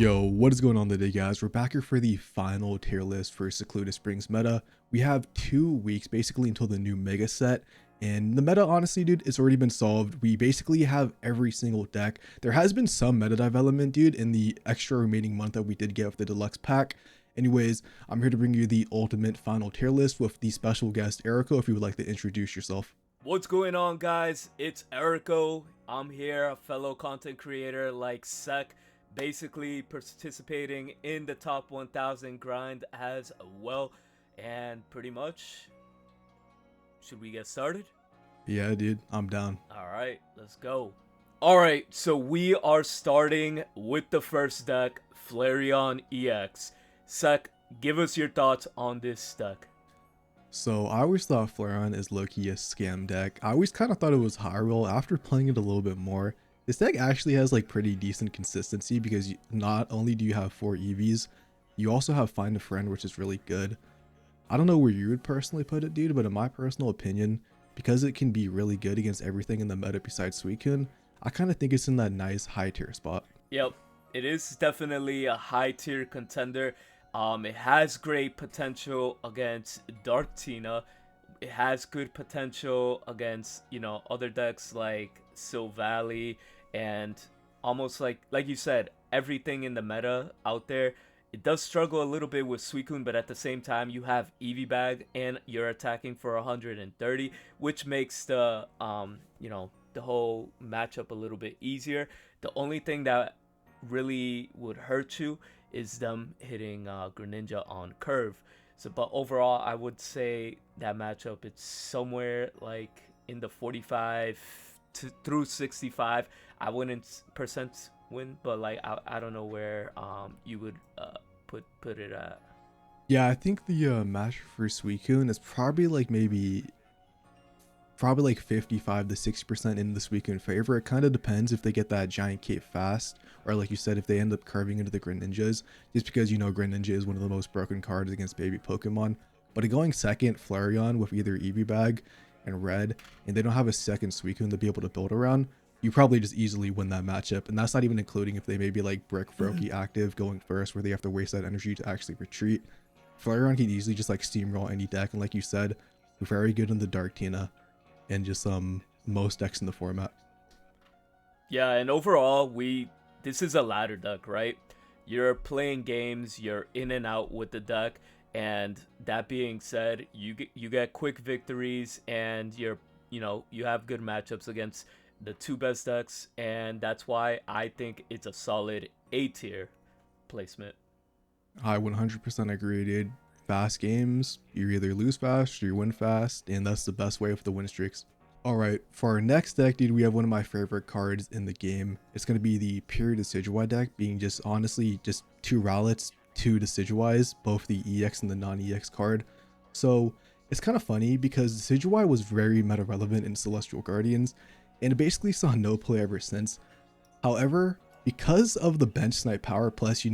Yo, what is going on today, guys? We're back here for the final tier list for Secluded Springs meta. We have 2 weeks basically until the new mega set, and the meta, honestly, dude, it's already been solved. We basically have every single deck. There has been some meta development, dude, in the extra remaining month that we did get with the deluxe pack. Anyways, I'm here to bring you the ultimate final tier list with the special guest Erico. If you would like to introduce yourself. What's going on, guys? It's Erico. I'm here, a fellow content creator like Sek, basically participating in the top 1000 grind as well. And pretty much, should we get started? Yeah, dude, I'm down. Alright, let's go. Alright, so we are starting with the first deck, Flareon EX. Sek, give us your thoughts on this deck. So I always thought Flareon is low-key a scam deck. I always kind of thought it was high roll. After playing it a little bit more, this deck actually has like pretty decent consistency because not only do you have 4 EVs, you also have Find a Friend, which is really good. I don't know where you would personally put it, dude, but in my personal opinion, because it can be really good against everything in the meta besides Suicune, I kind of think it's in that nice high tier spot. Yep, it is definitely a high tier contender. It has great potential against Dark Tina. It has good potential against, other decks like Silvally and almost like you said, everything in the meta out there. It does struggle a little bit with Suicune, but at the same time, you have Eevee Bag and you're attacking for 130, which makes the whole matchup a little bit easier. The only thing that really would hurt you is them hitting Greninja on curve. So, but overall, I would say that matchup it's somewhere like in the 45 through 65. I wouldn't percent win, but like I don't know where you would put it at. Yeah, I think the match for Suicune is probably like 55 to 60% in this weekend favor. It kind of depends if they get that giant cape fast, or like you said, if they end up curving into the Greninjas, just because Greninja is one of the most broken cards against baby Pokemon. But going second, Flareon with either Eevee Bag and Red, and they don't have a second Suicune to be able to build around, you probably just easily win that matchup. And that's not even including if they maybe like Brick Froakie active going first, where they have to waste that energy to actually retreat. Flareon can easily just like steamroll any deck, and like you said, very good in the Dark Tina and just most decks in the format. Yeah, and overall, this is a ladder deck, right? You're playing games, you're in and out with the deck, and that being said, you get quick victories, and you have good matchups against the two best decks, and that's why I think it's a solid A tier placement. I 100% agree, dude. Fast games, you either lose fast or you win fast, and that's the best way with the win streaks. Alright, for our next deck, dude, we have one of my favorite cards in the game. It's going to be the Pure Decidueye deck, being just honestly just 2 Rowlets, 2 Decidueyes, both the EX and the non-EX card. So it's kind of funny because Decidueye was very meta relevant in Celestial Guardians, and it basically saw no play ever since. However, because of the bench snipe power plus,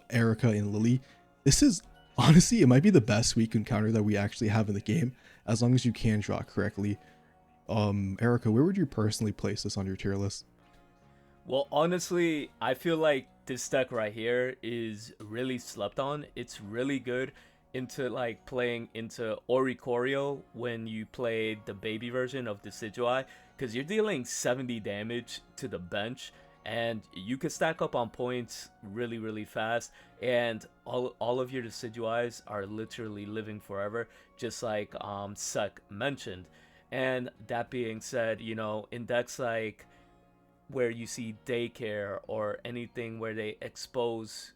Erica and Lily, this is honestly, it might be the best weak encounter that we actually have in the game, as long as you can draw correctly. Erica, where would you personally place this on your tier list? Well, honestly, I feel like this deck right here is really slept on. It's really good into like playing into Oricorio when you play the baby version of Decidueye, because you're dealing 70 damage to the bench and you can stack up on points really fast, and all of your Decidueyes are literally living forever, just like Sek mentioned. And that being said, in decks like where you see daycare or anything where they expose,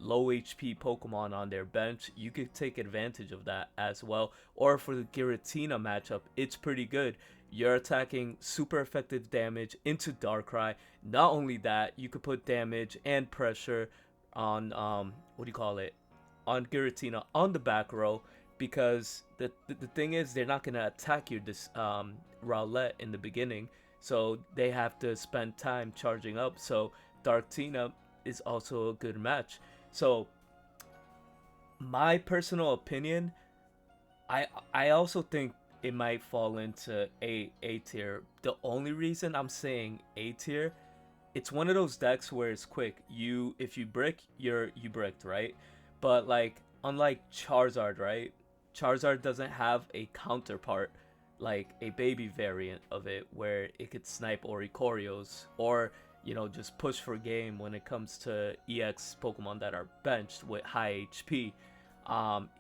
low HP Pokemon on their bench, you could take advantage of that as well. Or for the Giratina matchup, it's pretty good. You're attacking super effective damage into Darkrai. Not only that, you could put damage and pressure on what do you call it? On Giratina on the back row, because the thing is they're not gonna attack you this Rowlet in the beginning, so they have to spend time charging up. So Dark Tina is also a good match. So my personal opinion, I also think it might fall into A tier. The only reason I'm saying A tier it's one of those decks where it's quick. If you brick, you bricked, right? But like unlike Charizard, right? Charizard doesn't have a counterpart like a baby variant of it where it could snipe Oricorios or just push for game when it comes to EX Pokemon that are benched with high HP.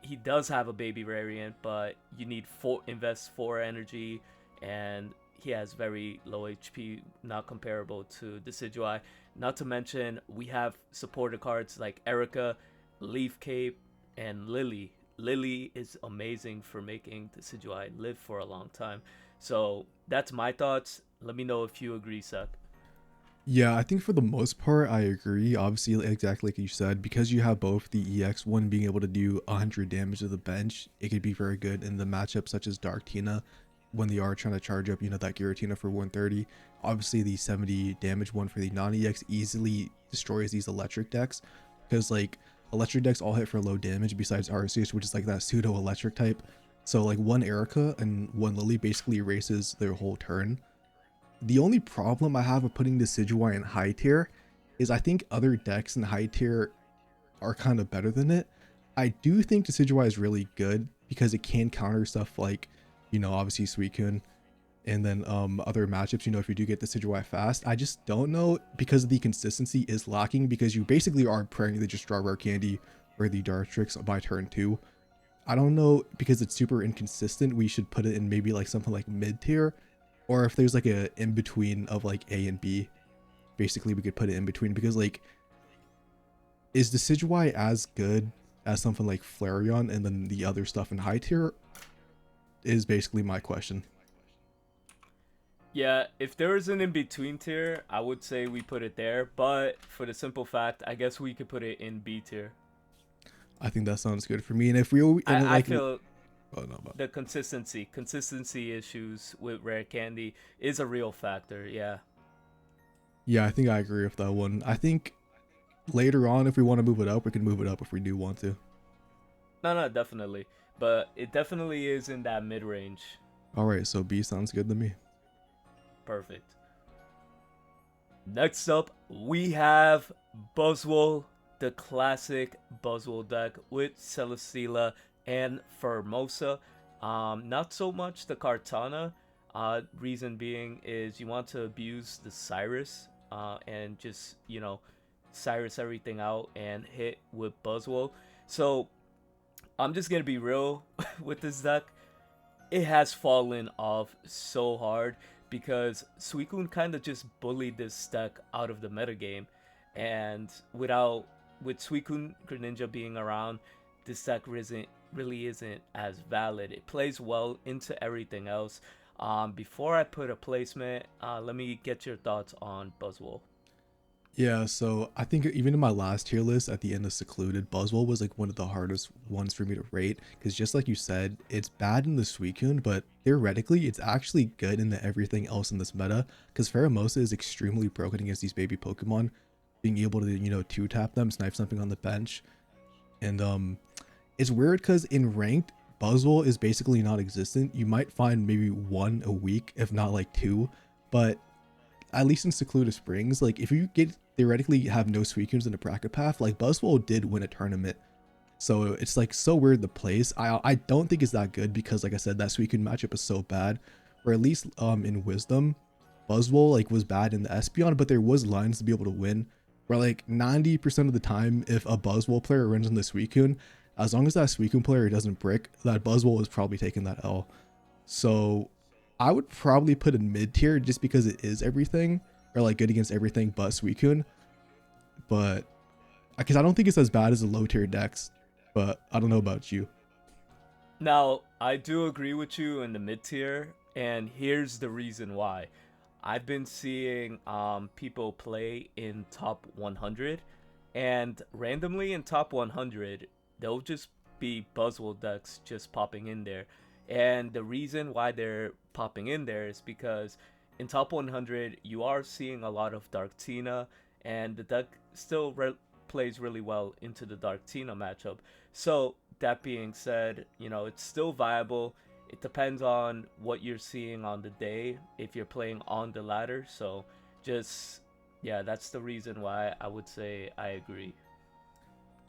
He does have a baby variant, but you need invest 4 energy, and he has very low HP, not comparable to Decidueye. Not to mention, we have supporter cards like Erica, Leaf Cape, and Lily. Lily is amazing for making Decidueye live for a long time. So that's my thoughts. Let me know if you agree, Seth. Yeah, I think for the most part, I agree. Obviously, exactly like you said, because you have both the EX one being able to do 100 damage to the bench, it could be very good in the matchup such as Dark Tina when they are trying to charge up, that Giratina for 130. Obviously, the 70 damage one for the non-EX easily destroys these electric decks because like electric decks all hit for low damage besides Arceus, which is like that pseudo electric type. So like one Erica and one Lily basically erases their whole turn. The only problem I have with putting Decidueye in high tier is I think other decks in high tier are kind of better than it. I do think Decidueye is really good because it can counter stuff like, obviously Suicune and then other matchups, if you do get Decidueye fast. I just don't know because the consistency is lacking because you basically are praying to just draw Rare Candy or the Dartrix by turn 2. I don't know because it's super inconsistent. We should put it in maybe like something like mid tier, or if there's like a in between of like A and B. Basically, we could put it in between because like, is Decidueye as good as something like Flareon and then the other stuff in high tier? Is basically my question. Yeah, if there is an in between tier, I would say we put it there. But for the simple fact, I guess we could put it in B tier. I think that sounds good for me. And if we and I like, feel oh no, but the consistency issues with Rare Candy is a real factor. Yeah. yeah, I think I agree with that one. I think later on, if we want to move it up, we can move it up if we do want to. No, no, definitely. But it definitely is in that mid range. All right, so B sounds good to me. Perfect. Next up, we have Buzzwole, the classic Buzzwole deck with Celesteela and Formosa. Not so much the Kartana. Reason being is you want to abuse the Cyrus and just, Cyrus everything out and hit with Buzzwole. So I'm just going to be real with this deck. It has fallen off so hard because Suicune kind of just bullied this deck out of the metagame, and with Suicune Greninja being around, this deck really isn't as valid. It plays well into everything else. Before I put a placement, let me get your thoughts on Buzzwole. Yeah, so I think even in my last tier list at the end of Secluded, Buzzwole was like one of the hardest ones for me to rate because just like you said, it's bad in the Suicune, but theoretically it's actually good in the everything else in this meta because Pheromosa is extremely broken against these baby Pokemon, being able to, two tap them, snipe something on the bench. And it's weird because in ranked, Buzzwole is basically non-existent. You might find maybe one a week, if not like two, but at least in Secluded Springs, like if you get theoretically have no Suicunes in a bracket path, like Buzzwole did win a tournament. So it's like so weird the place. I don't think it's that good because like I said, that Suicune matchup is so bad. Or at least in Wisdom, Buzzwole like was bad in the Espeon, but there was lines to be able to win. Where like 90% of the time, if a Buzzwole player runs in the Suicune, as long as that Suicune player doesn't brick, that Buzzwole is probably taking that L. So I would probably put in mid tier just because it is everything, or like good against everything but Suicune. But because I don't think it's as bad as the low tier decks, but I don't know about you. Now, I do agree with you in the mid tier, and here's the reason why. I've been seeing people play in top 100, and randomly in top 100, they'll just be Buzzwole decks just popping in there. And the reason why they're popping in there is because in top 100, you are seeing a lot of Dark Tina, and the deck still plays really well into the Dark Tina matchup. So, that being said, it's still viable. It depends on what you're seeing on the day if you're playing on the ladder. So just Yeah, that's the reason why I would say I agree.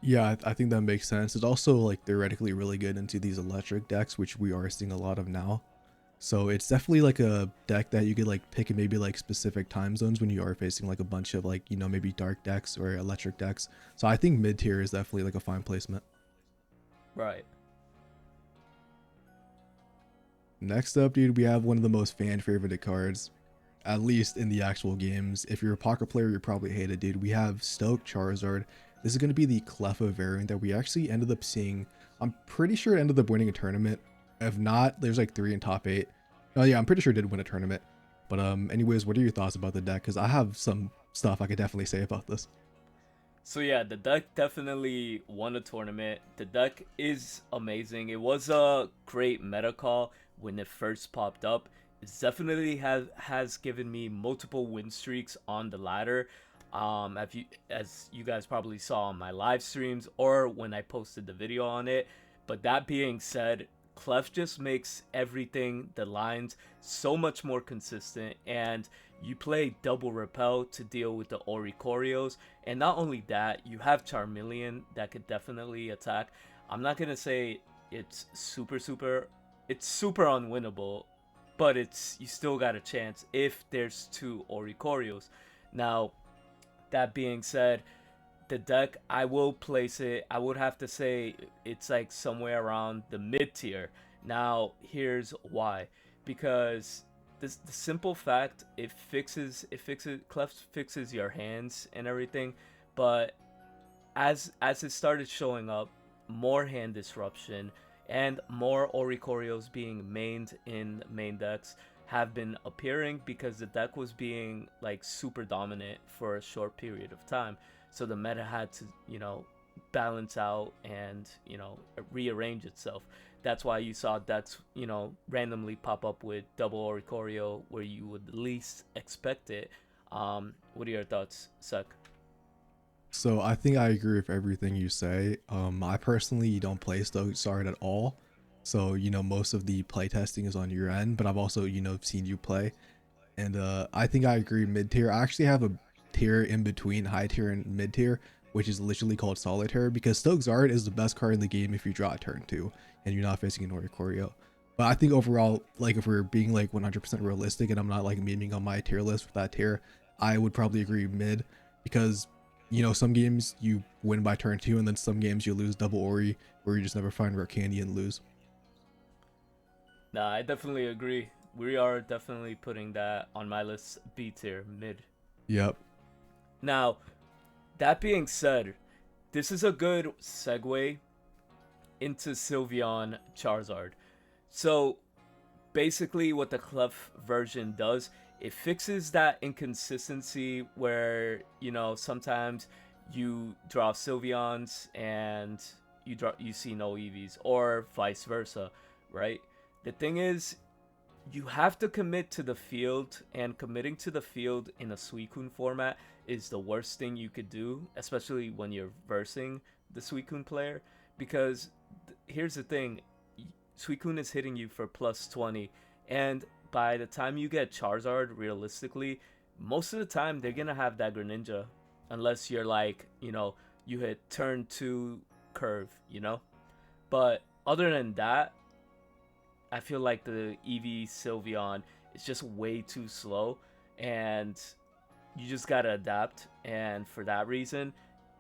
Yeah, I think that makes sense. It's also like theoretically really good into these electric decks, which we are seeing a lot of now. So it's definitely like a deck that you could like pick in maybe like specific time zones when you are facing like a bunch of like, maybe dark decks or electric decks. So I think mid tier is definitely like a fine placement. Right. Next up, dude, we have one of the most fan favorited cards, at least in the actual games. If you're a poker player, you probably hate it, dude. We have Stoke Charizard. This is going to be the Cleffa variant that we actually ended up seeing. I'm pretty sure it ended up winning a tournament. If not, there's like 3 in top 8. Oh yeah, I'm pretty sure it did win a tournament. But anyways, what are your thoughts about the deck? Because I have some stuff I could definitely say about this. So yeah, the deck definitely won a tournament. The deck is amazing. It was a great meta call when it first popped up. It definitely has given me multiple win streaks on the ladder. As you guys probably saw on my live streams or when I posted the video on it. But that being said, Clef just makes everything, the lines, so much more consistent, and you play double repel to deal with the Oricorios, and not only that, you have Charmeleon that could definitely attack. I'm not gonna say it's it's super unwinnable, but it's you still got a chance if there's 2 Oricorios. Now, that being said, the deck, I will place it, I would have to say it's like somewhere around the mid tier. Now here's why. Because the simple fact, it fixes Clef fixes your hands and everything, but as it started showing up, more hand disruption and more Oricorios being mained in main decks have been appearing because the deck was being like super dominant for a short period of time. So the meta had to, balance out and, rearrange itself. That's why you saw decks, randomly pop up with double Oricorio where you would least expect it. What are your thoughts, Suck? So I think I agree with everything you say. I personally don't play Stoke Sard at all. So, most of the playtesting is on your end, but I've also, seen you play. And I think I agree mid tier. I actually have a tier in between high tier and mid tier, which is literally called Solitaire, because Stoke Zard is the best card in the game if you draw a turn 2 and you're not facing an Oricorio. But I think overall, like if we're being like 100% realistic and I'm not like memeing on my tier list with that tier, I would probably agree mid, because some games you win by turn 2 and then some games you lose double Ori, or you just never find rare candy and lose. Nah, I definitely agree. We are definitely putting that on my list, B tier, mid. Yep. Now, that being said, this is a good segue into Sylveon Charizard. So, basically, what the Clef version does, it fixes that inconsistency where, sometimes you draw Sylveons and you see no EVs, or vice versa, right? The thing is, you have to commit to the field, and committing to the field in a Suicune format is the worst thing you could do, especially when you're versing the Suicune player. Because here's the thing, Suicune is hitting you for plus 20, and by the time you get Charizard, realistically, most of the time they're gonna have that Greninja, unless you're like, you hit turn 2 curve, But other than that, I feel like the EV Sylveon is just way too slow, and you just gotta adapt. And for that reason,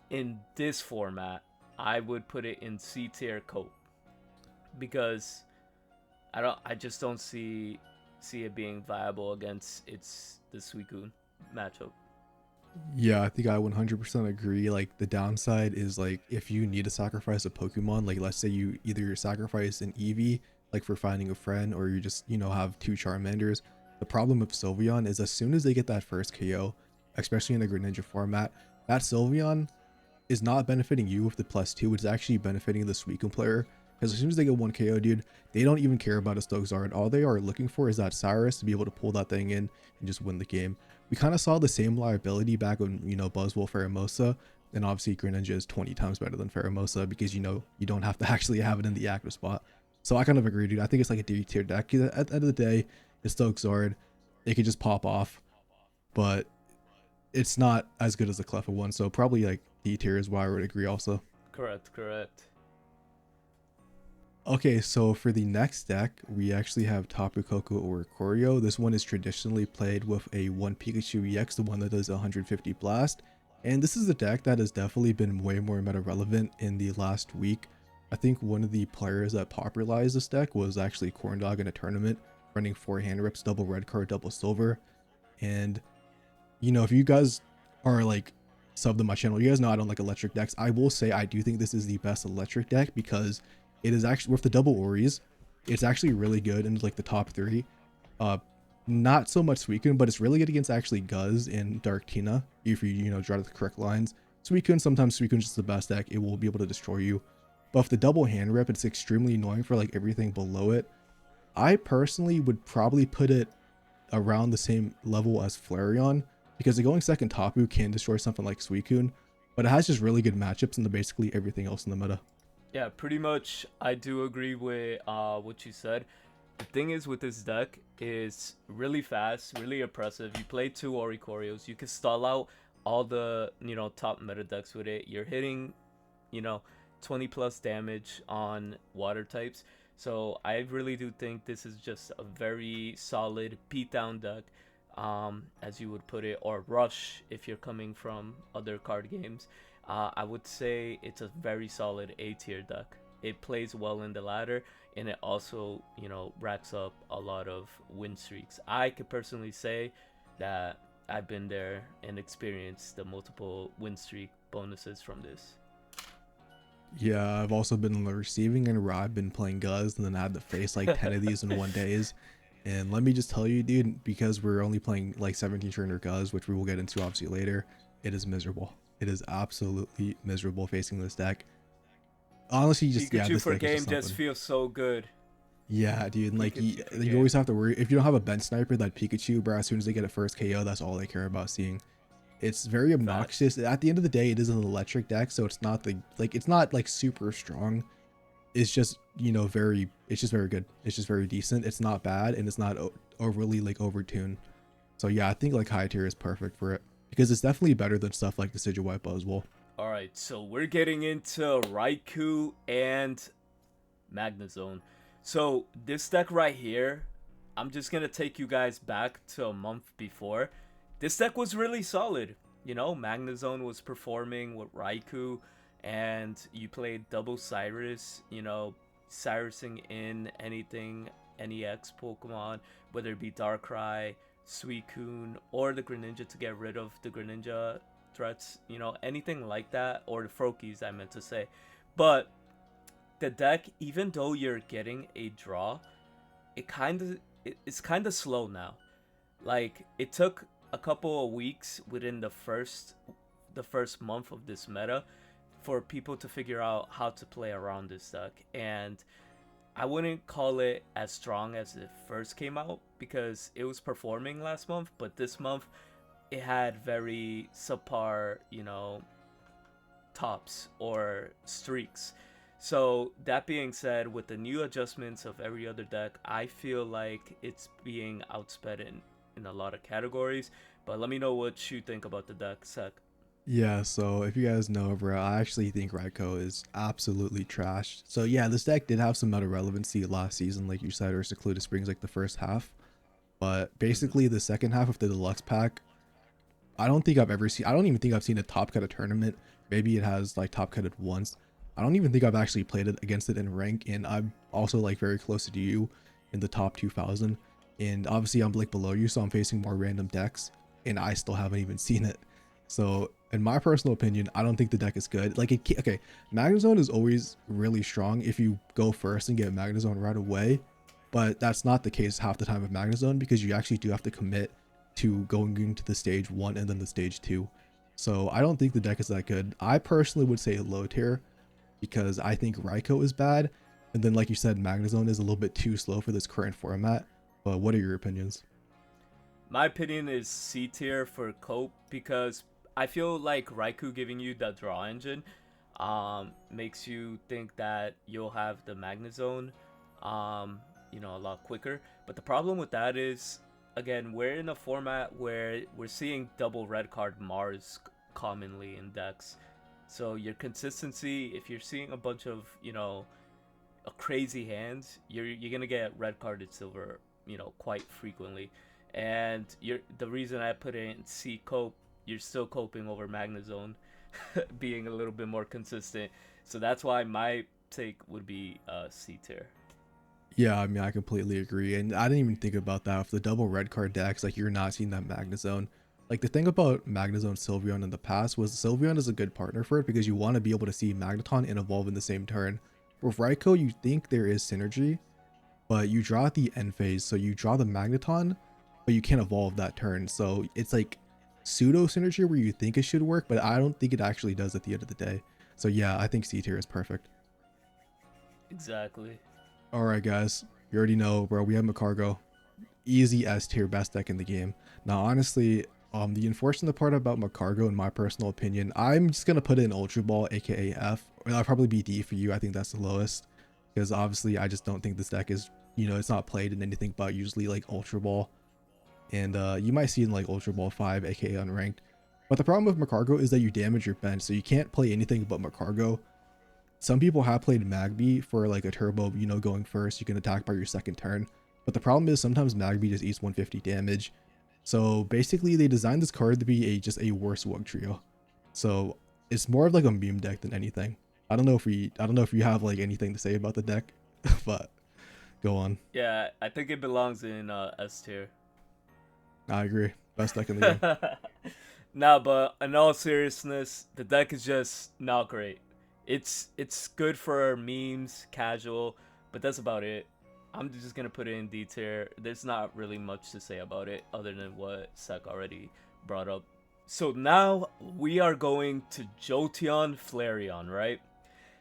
in this format, I would put it in C tier cope, because I just don't see it being viable against the Suicune matchup. Yeah, I think I 100% agree. Like the downside is like if you need to sacrifice a Pokemon, like let's say you either sacrifice an Eevee like for finding a friend, or you just have 2 Charmanders. The problem with Sylveon is as soon as they get that first KO, especially in the Greninja format, that Sylveon is not benefiting you with the +2. It's actually benefiting the Suicune player, because as soon as they get 1 KO, dude, they don't even care about a Stoke Zard. All they are looking for is that Cyrus to be able to pull that thing in and just win the game. We kind of saw the same liability back when, Buzzwole Pheromosa, and obviously Greninja is 20 times better than Pheromosa because, you don't have to actually have it in the active spot. So I kind of agree, dude. I think it's like a D tier deck. At the end of the day, it's Stoke Zard. It could just pop off. But it's not as good as the Cleffa one. So probably like D tier is why I would agree also. Correct, correct. Okay, so for the next deck, we actually have Tapu Koko or Choreo. This one is traditionally played with a 1 Pikachu EX, the one that does 150 blast. And this is a deck that has definitely been way more meta relevant in the last week. I think one of the players that popularized this deck was actually Corndog in a tournament, running 4 hand rips, double red card, double silver. And, you know, if you guys are like sub to my channel, you guys know I don't like electric decks. I will say I do think this is the best electric deck because it is actually with the double Oris. It's actually really good in like the top 3. Uh, not so much Suicune, but it's really good against actually Guz and Dark Tina if you draw the correct lines. Suicune, sometimes Suicune's just the best deck. It will be able to destroy you. But with the double hand rip, it's extremely annoying for like everything below it. I personally would probably put it around the same level as Flareon because the going second Tapu can destroy something like Suicune, but it has just really good matchups into basically everything else in the meta. Yeah, pretty much I do agree with what you said. The thing is with this deck is really fast, really impressive. You play 2 Oricorios, you can stall out all the, top meta decks with it. You're hitting, you know, 20 plus damage on water types. So I really do think this is just a very solid beatdown deck, as you would put it, or rush if you're coming from other card games. I would say it's a very solid A tier deck. It plays well in the ladder, and it also, racks up a lot of win streaks. I could personally say that I've been there and experienced the multiple win streak bonuses from this. Yeah, I've also been on the receiving end where I've been playing Guz and then I had to face like 10 of these in one days. And let me just tell you, dude, because we're only playing like 17 trainer Guz, which we will get into obviously later, it is miserable. It is absolutely miserable facing this deck. Honestly, just yeah, Pikachu this for deck is game just just something. feels so good. Yeah, dude, and like Pikachu for you game. always have to worry if you don't have a bench sniper that Pikachu, bro. As soon as they get a first KO, that's all they care about seeing. It's very Facts. obnoxious. At the end of the day, it is an electric deck, so it's not it's not like super strong. It's just it's just very good. It's just very decent. It's not bad, and it's not overly like overtuned. So yeah, I think like high tier is perfect for it because it's definitely better than stuff like the Decidueye Buzzwole. Alright, so we're getting into Raikou and Magnezone. So this deck right here, I'm just gonna take you guys back to a month before. This deck was really solid. Magnezone was performing with Raikou, and you played double Cyrus, Cyrusing in anything, any X Pokemon, whether it be Darkrai, Suicune, or the Greninja to get rid of the Greninja threats, anything like that, or the Froakies, I meant to say. But the deck, even though you're getting a draw, it's kind of slow now. Like it took a couple of weeks within the first month of this meta for people to figure out how to play around this deck, and I wouldn't call it as strong as it first came out because it was performing last month, but this month it had very subpar, tops or streaks. So that being said, with the new adjustments of every other deck, I feel like it's being outsped in a lot of categories. But let me know what you think about the deck, Sek. Yeah, so if you guys know, bro, I actually think Raikou is absolutely trash. So yeah, this deck did have some meta relevancy last season, like you said, or Secluded Springs, like the first half. But Mm-hmm. basically, the second half of the deluxe pack, I don't think I've ever seen. I don't even think I've seen a top cut a tournament. Maybe it has like top cutted once. I don't even think I've actually played it against it in rank, and I'm also like very close to you in the top 2,000. And obviously, I'm like below you, so I'm facing more random decks, and I still haven't even seen it. So, in my personal opinion, I don't think the deck is good. Like it, okay, Magnezone is always really strong if you go first and get Magnezone right away, but that's not the case half the time with Magnezone because you actually do have to commit to going into the stage 1 and then the stage 2. So I don't think the deck is that good. I personally would say low tier because I think Raikou is bad. And then like you said, Magnezone is a little bit too slow for this current format. But what are your opinions? My opinion is C tier for Cope because I feel like Raikou giving you the draw engine makes you think that you'll have the Magnezone a lot quicker. But the problem with that is again, we're in a format where we're seeing double red card Mars commonly in decks. So your consistency, if you're seeing a bunch of, a crazy hands, you're gonna get red carded silver, quite frequently. And the reason I put it in C cope, you're still coping over Magnezone being a little bit more consistent. So that's why my take would be C tier. Yeah, I mean, I completely agree. And I didn't even think about that. With the double red card decks, like you're not seeing that Magnezone. Like the thing about Magnezone Sylveon in the past was Sylveon is a good partner for it because you want to be able to see Magneton and evolve in the same turn. With Raikou, you think there is synergy, but you draw at the end phase. So you draw the Magneton, but you can't evolve that turn. So it's like pseudo synergy where you think it should work, but I don't think it actually does at the end of the day. So yeah, I think C tier is perfect. Exactly. All right, guys, you already know, bro. We have Magcargo, easy S tier, best deck in the game. Now, honestly, the unfortunate part about Magcargo, in my personal opinion, I'm just gonna put it in Ultra Ball, aka F. Or that'll probably be D for you. I think that's the lowest, because obviously I just don't think this deck is, it's not played in anything but usually like Ultra Ball, and you might see it in like Ultra Ball 5, aka unranked. But the problem with Magcargo is that you damage your bench, so you can't play anything but Magcargo. Some people have played Magby for like a turbo, going first. You can attack by your second turn. But the problem is sometimes Magby just eats 150 damage. So basically they designed this card to be just a worse Wugtrio. So it's more of like a meme deck than anything. I don't know if you have like anything to say about the deck, but go on. Yeah, I think it belongs in S tier. I agree. Best deck in the game. Nah, but in all seriousness, the deck is just not great. It's good for memes, casual, but that's about it. I'm just gonna put it in D tier. There's not really much to say about it other than what Sek already brought up. So now we are going to Jolteon Flareon, right?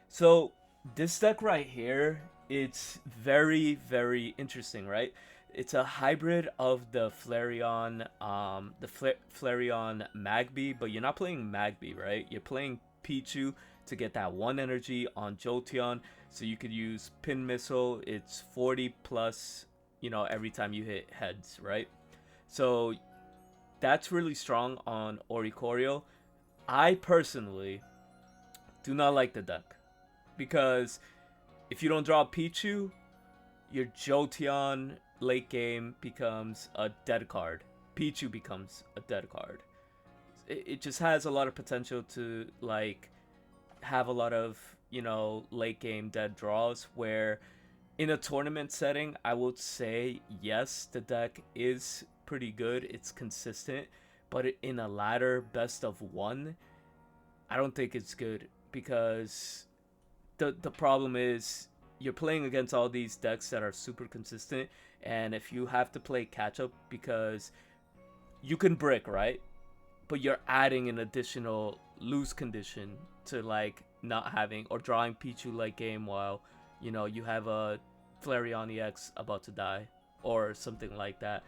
So this deck right here, it's very, very interesting, right? It's a hybrid of the Flareon, Flareon Magby, but you're not playing Magby, right? You're playing Pichu to get that 1 energy on Jolteon, so you could use Pin Missile. It's 40 plus, every time you hit heads, right? So that's really strong on Oricorio. I personally do not like the deck because if you don't draw Pichu, your Jolteon late game becomes a dead card. Pichu becomes a dead card. It just has a lot of potential to like have a lot of, late game dead draws, where in a tournament setting, I would say yes, the deck is pretty good. It's consistent, but in a ladder best of 1, I don't think it's good because the problem is you're playing against all these decks that are super consistent, and if you have to play catch up, because you can brick, right? But you're adding an additional lose condition to like not having or drawing Pichu late game while you have a Flareon EX about to die or something like that.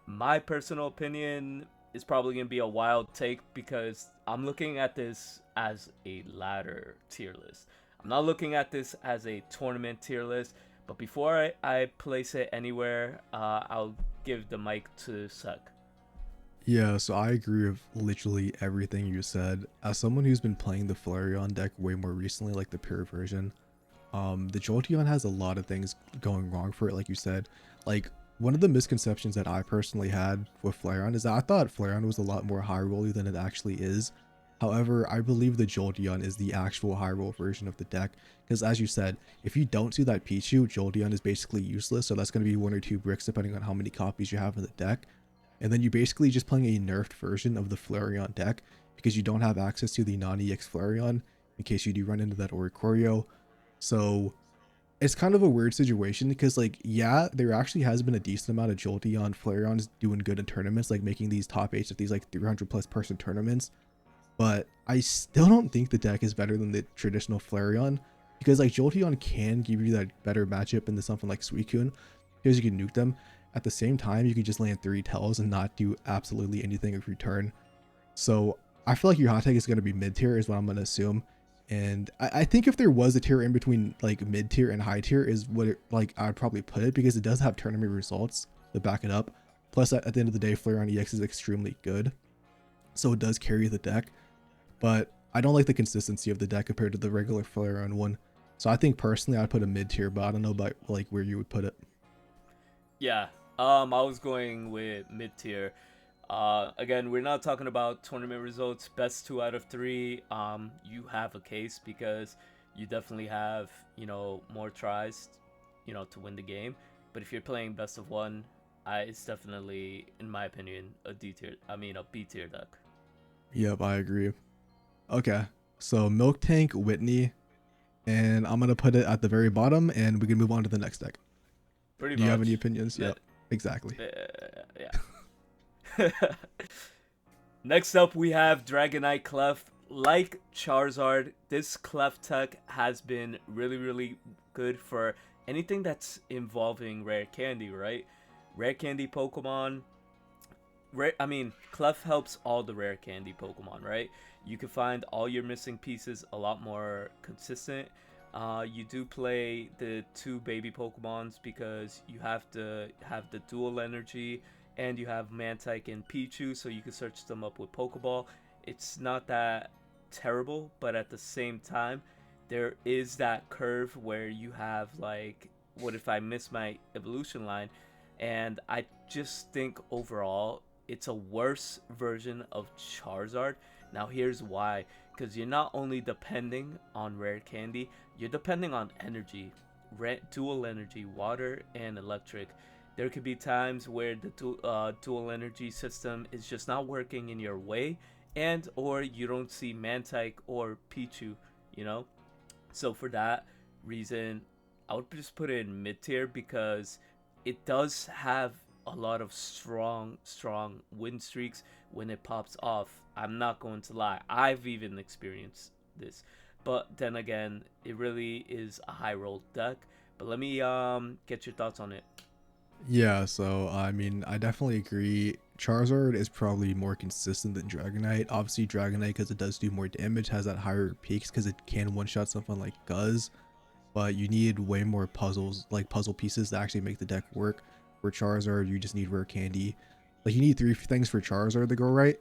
My personal opinion is probably gonna be a wild take because I'm looking at this as a ladder tier list. I'm not looking at this as a tournament tier list. But before I place it anywhere, I'll give the mic to Sek. Yeah, so I agree with literally everything you said. As someone who's been playing the Flareon deck way more recently, like the pure version, the Jolteon has a lot of things going wrong for it, like you said. Like, one of the misconceptions that I personally had with Flareon is that I thought Flareon was a lot more high rolly than it actually is. However, I believe the Jolteon is the actual high roll version of the deck, because as you said, if you don't see that Pichu, Jolteon is basically useless, so that's going to be 1 or 2 bricks depending on how many copies you have in the deck. And then you're basically just playing a nerfed version of the Flareon deck, because you don't have access to the non-EX Flareon, in case you do run into that Oricorio. So it's kind of a weird situation, because like, yeah, there actually has been a decent amount of Jolteon Flareons doing good in tournaments, like making these top 8s of these like 300 plus person tournaments. But I still don't think the deck is better than the traditional Flareon, because like Jolteon can give you that better matchup into something like Suicune, because you can nuke them. At the same time, you can just land 3 tells and not do absolutely anything with your turn. So I feel like your hot take is going to be mid tier is what I'm going to assume. And I think if there was a tier in between like mid tier and high tier is what it, like I'd probably put it, because it does have tournament results to back it up. Plus, at the end of the day, Flareon EX is extremely good, so it does carry the deck. But I don't like the consistency of the deck compared to the regular Flareon one. So I think personally I'd put a mid tier, but I don't know about like where you would put it. Yeah. I was going with mid tier. Again, we're not talking about tournament results. Best 2 out of 3. You have a case because you definitely have, more tries, to win the game. But if you're playing best of one, it's definitely, in my opinion, a D tier. I mean, a B tier deck. Yep, I agree. Okay, so Milk Tank, Whitney, and I'm gonna put it at the very bottom, and we can move on to the next deck. Pretty Do you have any much. opinions? That, Yep, exactly. yeah. Next up, we have Dragonite Clef. Like Charizard, this Clef tech has been really, really good for anything that's involving rare candy, right? Rare candy Pokemon. Clef helps all the rare candy Pokemon, right? You can find all your missing pieces a lot more consistent. You do play the 2 baby Pokemons because you have to have the dual energy, and you have Mantike and Pichu, so you can search them up with Pokeball. It's not that terrible, but at the same time, there is that curve where you have like, what if I miss my evolution line? And I just think overall it's a worse version of Charizard. Now here's why: because you're not only depending on rare candy, you're depending on energy, dual energy, water and electric. There could be times where the dual energy system is just not working in your way, and or you don't see Mantike or Pichu, you know. So for that reason, I would just put it in mid tier because it does have a lot of strong win streaks when it pops off. I'm not going to lie. I've even experienced this. But then again, it really is a high roll deck. But let me get your thoughts on it. Yeah, so I mean, I definitely agree. Charizard is probably more consistent than Dragonite. Obviously, Dragonite, because it does do more damage, has that higher peaks because it can one-shot something like Guzz. But you need way more puzzles, like puzzle pieces, to actually make the deck work. For Charizard, you just need rare candy. Like, you need 3 things for Charizard to go right,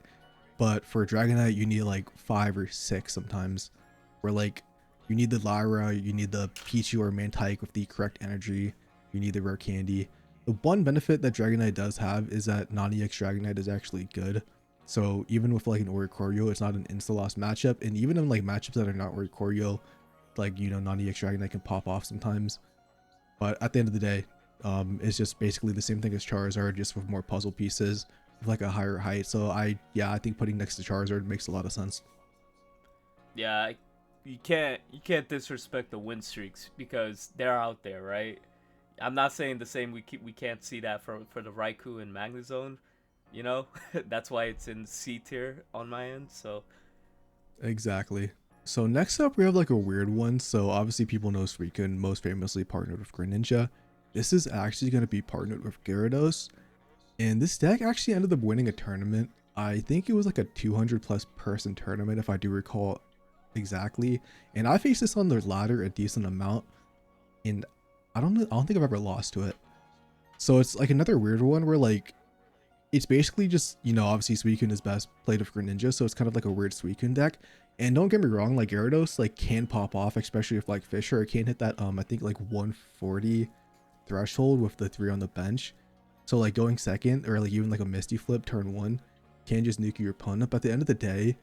but for Dragonite, you need like 5 or 6 sometimes. Where like, you need the Lyra, you need the Pichu or Mantike with the correct energy, you need the rare candy. The one benefit that Dragonite does have is that non-EX Dragonite is actually good. So even with like an Oricorio, it's not an insta-loss matchup, and even in like matchups that are not Oricorio, like, non-EX Dragonite can pop off sometimes. But at the end of the day, it's just basically the same thing as Charizard, just with more puzzle pieces with like a higher height. So I think putting next to Charizard makes a lot of sense. Yeah, you can't disrespect the win streaks because they're out there, right? I'm not saying the same. We can't see that for the Raikou and Magnezone, you know. That's why it's in C tier on my end. So Exactly. So next up, we have like a weird one. So obviously people know Suicune, most famously partnered with Greninja. This is actually going to be partnered with Gyarados. And this deck actually ended up winning a tournament. I think it was like a 200 plus person tournament, if I do recall exactly. And I faced this on the ladder a decent amount. And I don't think I've ever lost to it. So it's like another weird one where like, it's basically just, obviously Suicune is best played with Greninja, so it's kind of like a weird Suicune deck. And don't get me wrong, like Gyarados like can pop off, especially if like Fisher can hit that I think like 140 threshold with the 3 on the bench. So like going second or like even like a Misty Flip turn 1 can just nuke your opponent. But at the end of the day,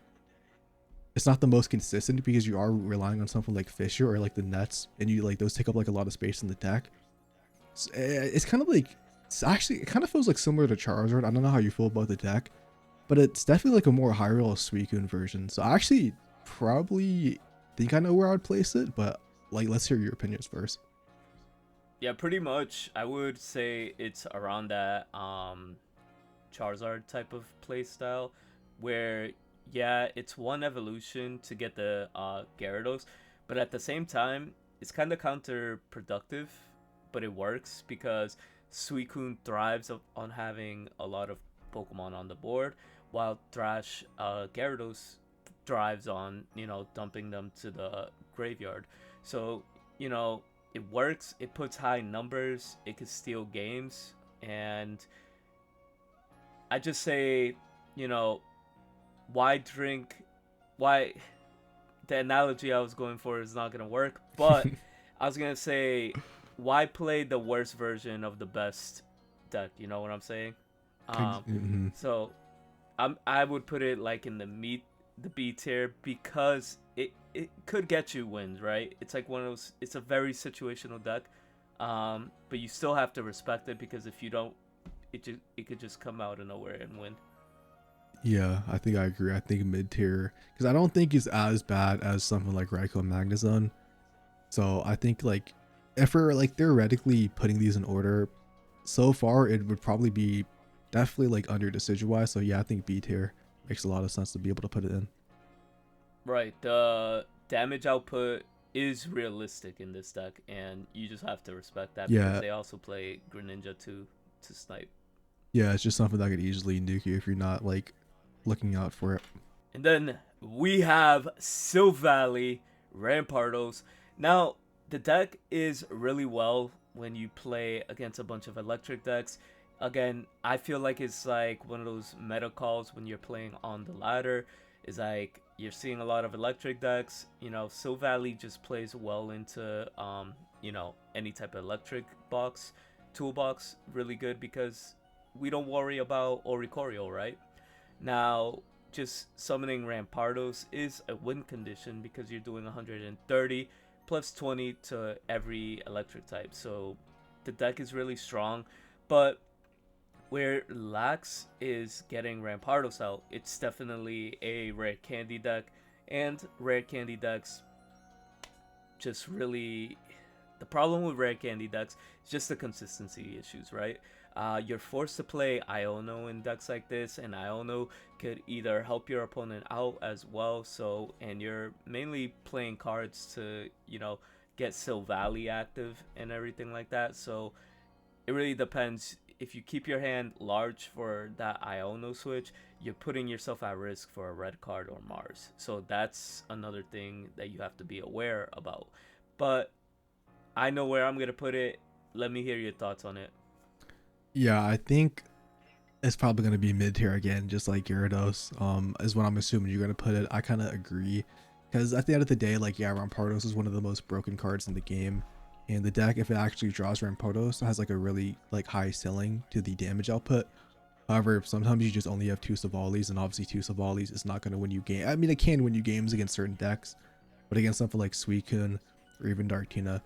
it's not the most consistent because you are relying on something like Fisher or like the Nets, and you like those take up like a lot of space in the deck. It's kind of like, it's actually, it kind of feels like similar to Charizard. I don't know how you feel about the deck, but it's definitely like a more high roll Suicune version. So I actually probably think I know where I'd place it, but like, let's hear your opinions first. yeah, pretty much I would say it's around that Charizard type of play style, where yeah, it's one evolution to get the Gyarados, but at the same time, it's kind of counterproductive, but it works because Suicune thrives on having a lot of Pokemon on the board, while Gyarados thrives on dumping them to the graveyard. So you know it works. It puts high numbers. It can steal games, and I just say, you know, why drink? Why the analogy I was going for is not gonna work, but I was gonna say, why play the worst version of the best deck? You know what I'm saying? Um, Mhm. so I would put it like in the B tier because it could get you wins, right? It's like one of those. It's a very situational deck, but you still have to respect it because if you don't, it could just come out of nowhere and win. Yeah, I think I agree. I think mid tier because I don't think it's as bad as something like Raikou Magnezone. So I think like if we're like theoretically putting these in order, so far it would probably be definitely like under decision wise. So yeah, I think B tier makes a lot of sense to be able to put it in. Right. The damage output is realistic in this deck, and you just have to respect that because Yeah, they also play Greninja to snipe. yeah, it's just something that could easily nuke you if you're not like looking out for it. And then we have Silvally Rampardos. Now, the deck is really well when you play against a bunch of electric decks. Again, I feel like it's like one of those meta calls when you're playing on the ladder. Is like you're seeing a lot of electric decks. You know, Silvally just plays well into any type of electric box, toolbox, really good because we don't worry about Oricorio, right? Now, just summoning Rampardos is a win condition because you're doing 130 plus 20 to every electric type. So the deck is really strong, but where it lacks is getting Rampardos out. It's definitely a rare candy deck, and rare candy decks just really the problem with rare candy decks is just the consistency issues, right? You're forced to play Iono in decks like this, and Iono could either help your opponent out as well. So, and you're mainly playing cards to, get Silvally active and everything like that. So, it really depends. If you keep your hand large for that Iono switch, you're putting yourself at risk for a red card or Mars. So, that's another thing that you have to be aware about. But I know where I'm gonna put it. Let me hear your thoughts on it. Yeah, I think it's probably gonna be mid tier again, just like Gyarados. Is what I'm assuming you're gonna put it. I kind of agree, because at the end of the day, like yeah, Rampardos is one of the most broken cards in the game, and the deck, if it actually draws Rampardos, has like a really like high ceiling to the damage output. However, sometimes you just only have two Savalis, and obviously two Savalis is not gonna win you game. I mean, it can win you games against certain decks, but against something like Suicune or even Dartina,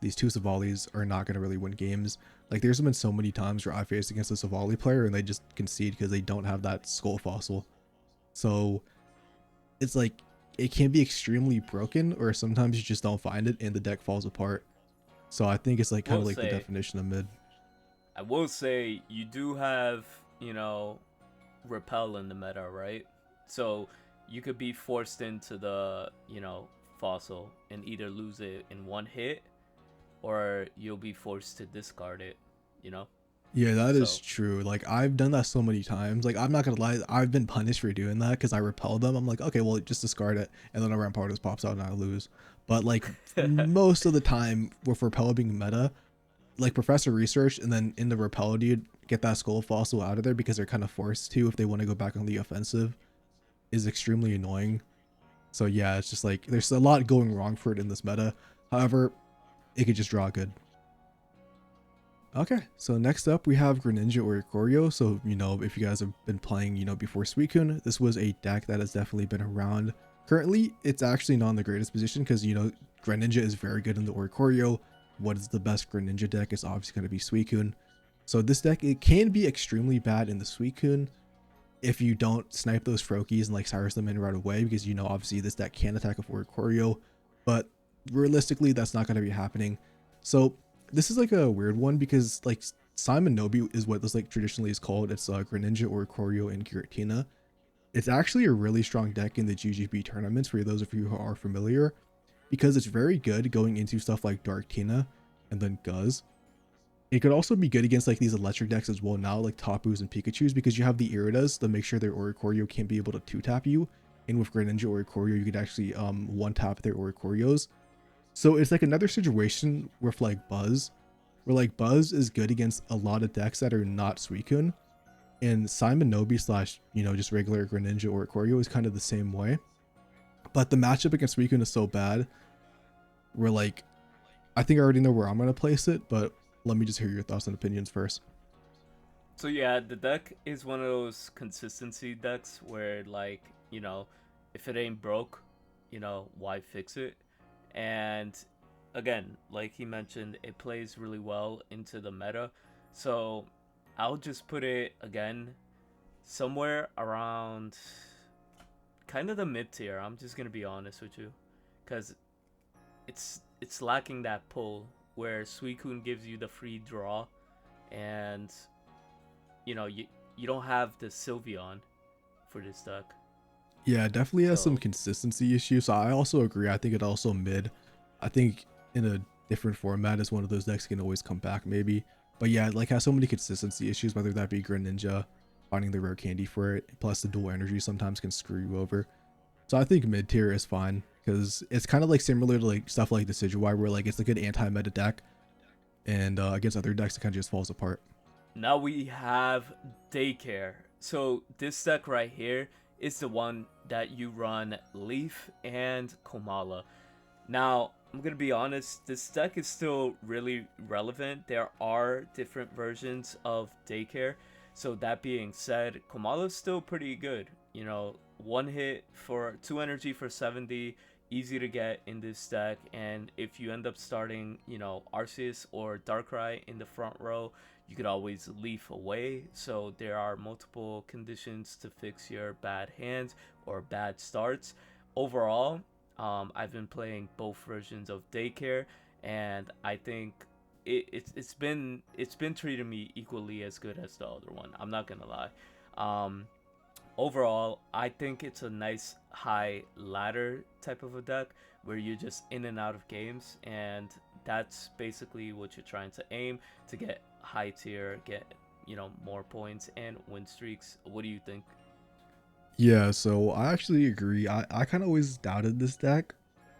these two Savalis are not going to really win games. Like there's been so many times where I faced against a Savali player and they just concede because they don't have that skull fossil. So it's like it can be extremely broken, or sometimes you just don't find it and the deck falls apart. So I think it's like kind Will of like the say, definition of mid. I will say, you do have, you know, repel in the meta, right? So you could be forced into the, fossil and either lose it in one hit or you'll be forced to discard it, you know? Yeah, that is So, true. Like I've done that so many times. Like I'm not gonna lie, I've been punished for doing that because I repel them. I'm like, okay, well just discard it, and then a Rampardos pops out and I lose. But like most of the time with repel being meta, like Professor Research, and then in the repel dude get that skull fossil out of there because they're kind of forced to if they want to go back on the offensive, is extremely annoying. So yeah, it's just like there's a lot going wrong for it in this meta. However, it could just draw good. Okay, so next up we have Greninja Oricorio. So, if you guys have been playing, before Suicune, this was a deck that has definitely been around. Currently, it's actually not in the greatest position because, Greninja is very good in the Oricorio. What is the best Greninja deck is obviously going to be Suicune. So this deck, it can be extremely bad in the Suicune if you don't snipe those Froakies and like Cyrus them in right away because, obviously this deck can attack with Oricorio, but realistically, that's not going to be happening. So this is like a weird one because like Simon Nobu is what this like traditionally is called. It's Greninja, Oricorio, and Giratina. It's actually a really strong deck in the GGB tournaments for those of you who are familiar because it's very good going into stuff like Darktina and then Guz. It could also be good against like these electric decks as well now, like Tapus and Pikachus, because you have the Iridas to make sure their Oricorio can't be able to 2-tap you. And with Greninja Oricorio, you could actually 1-tap their Oricorios. So it's like another situation with like Buzz, where like Buzz is good against a lot of decks that are not Suicune. And Simon Nobi slash, just regular Greninja or Ikorio is kind of the same way. But the matchup against Suicune is so bad. We're like, I think I already know where I'm going to place it, but let me just hear your thoughts and opinions first. So yeah, the deck is one of those consistency decks where like, if it ain't broke, why fix it? And again, like he mentioned, it plays really well into the meta. So I'll just put it again somewhere around kind of the mid tier. I'm just gonna be honest with you, because it's lacking that pull where Suicune gives you the free draw, and you don't have the Sylveon for this deck. Yeah, it definitely has some So consistency issues. So I also agree. I think it also mid. I think in a different format is one of those decks can always come back maybe. But yeah, like has so many consistency issues, whether that be Greninja, finding the rare candy for it, plus the dual energy sometimes can screw you over. So I think mid tier is fine because it's kind of like similar to like stuff like Decidueye where like it's a good anti-meta deck, and against other decks it kind of just falls apart. now we have Daycare. So this deck right here is the one that you run Leaf and Komala. Now, I'm gonna be honest, this deck is still really relevant. There are different versions of Daycare. So that being said, Komala's still pretty good. One hit for 2 energy for 70, easy to get in this deck. And if you end up starting, Arceus or Darkrai in the front row, you could always leaf away. So there are multiple conditions to fix your bad hands or bad starts. Overall, I've been playing both versions of Daycare, and I think it's been treating me equally as good as the other one. I'm not gonna lie. Overall, I think it's a nice high ladder type of a deck where you're just in and out of games, and that's basically what you're trying to aim to get high tier, get more points and win streaks. What do you think? Yeah, so I actually agree. I kind of always doubted this deck.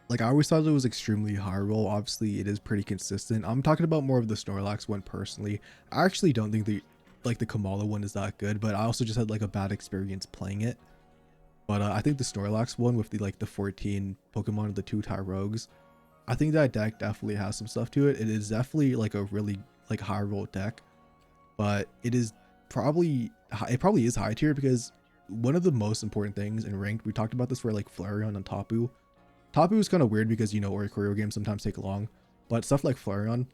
Like I always thought it was extremely high roll. Obviously, it is pretty consistent. I'm talking about more of the Snorlax one personally. I actually don't think the Kamala one is that good, but I also just had like a bad experience playing it. But I think the Snorlax one with the 14 Pokemon and the 2 Tyrogues, I think that deck definitely has some stuff to it. It is definitely like a really like high roll deck, but it probably is high tier because one of the most important things in ranked, we talked about this for like Flareon and Tapu. Tapu is kind of weird because Oricorio games sometimes take long, but stuff like Flareon,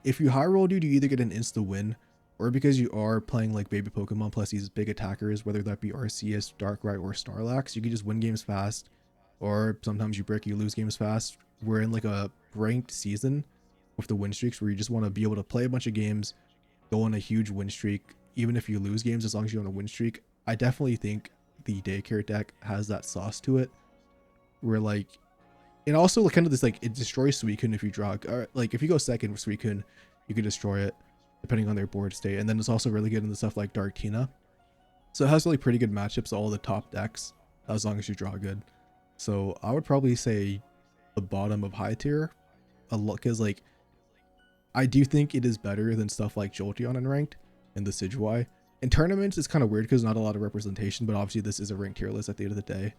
if you high roll dude, you either get an insta win, or because you are playing like baby Pokemon plus these big attackers, whether that be Arceus, Darkrai, or Snorlax, you can just win games fast, or sometimes you lose games fast. We're in like a ranked season with the win streaks where you just want to be able to play a bunch of games, go on a huge win streak, even if you lose games, as long as you're on a win streak. I definitely think the Daycare deck has that sauce to it, where like, and also like kind of this like it destroys Suicune if you draw, or like if you go second with Suicune, you can destroy it depending on their board state. And then it's also really good in the stuff like Dark Tina. So it has really pretty good matchups to all the top decks as long as you draw good. So I would probably say the bottom of high tier a lot, because like I do think it is better than stuff like Jolteon in ranked and the Decidueye. In tournaments, it's kind of weird because not a lot of representation, but obviously this is a ranked tier list at the end of the day.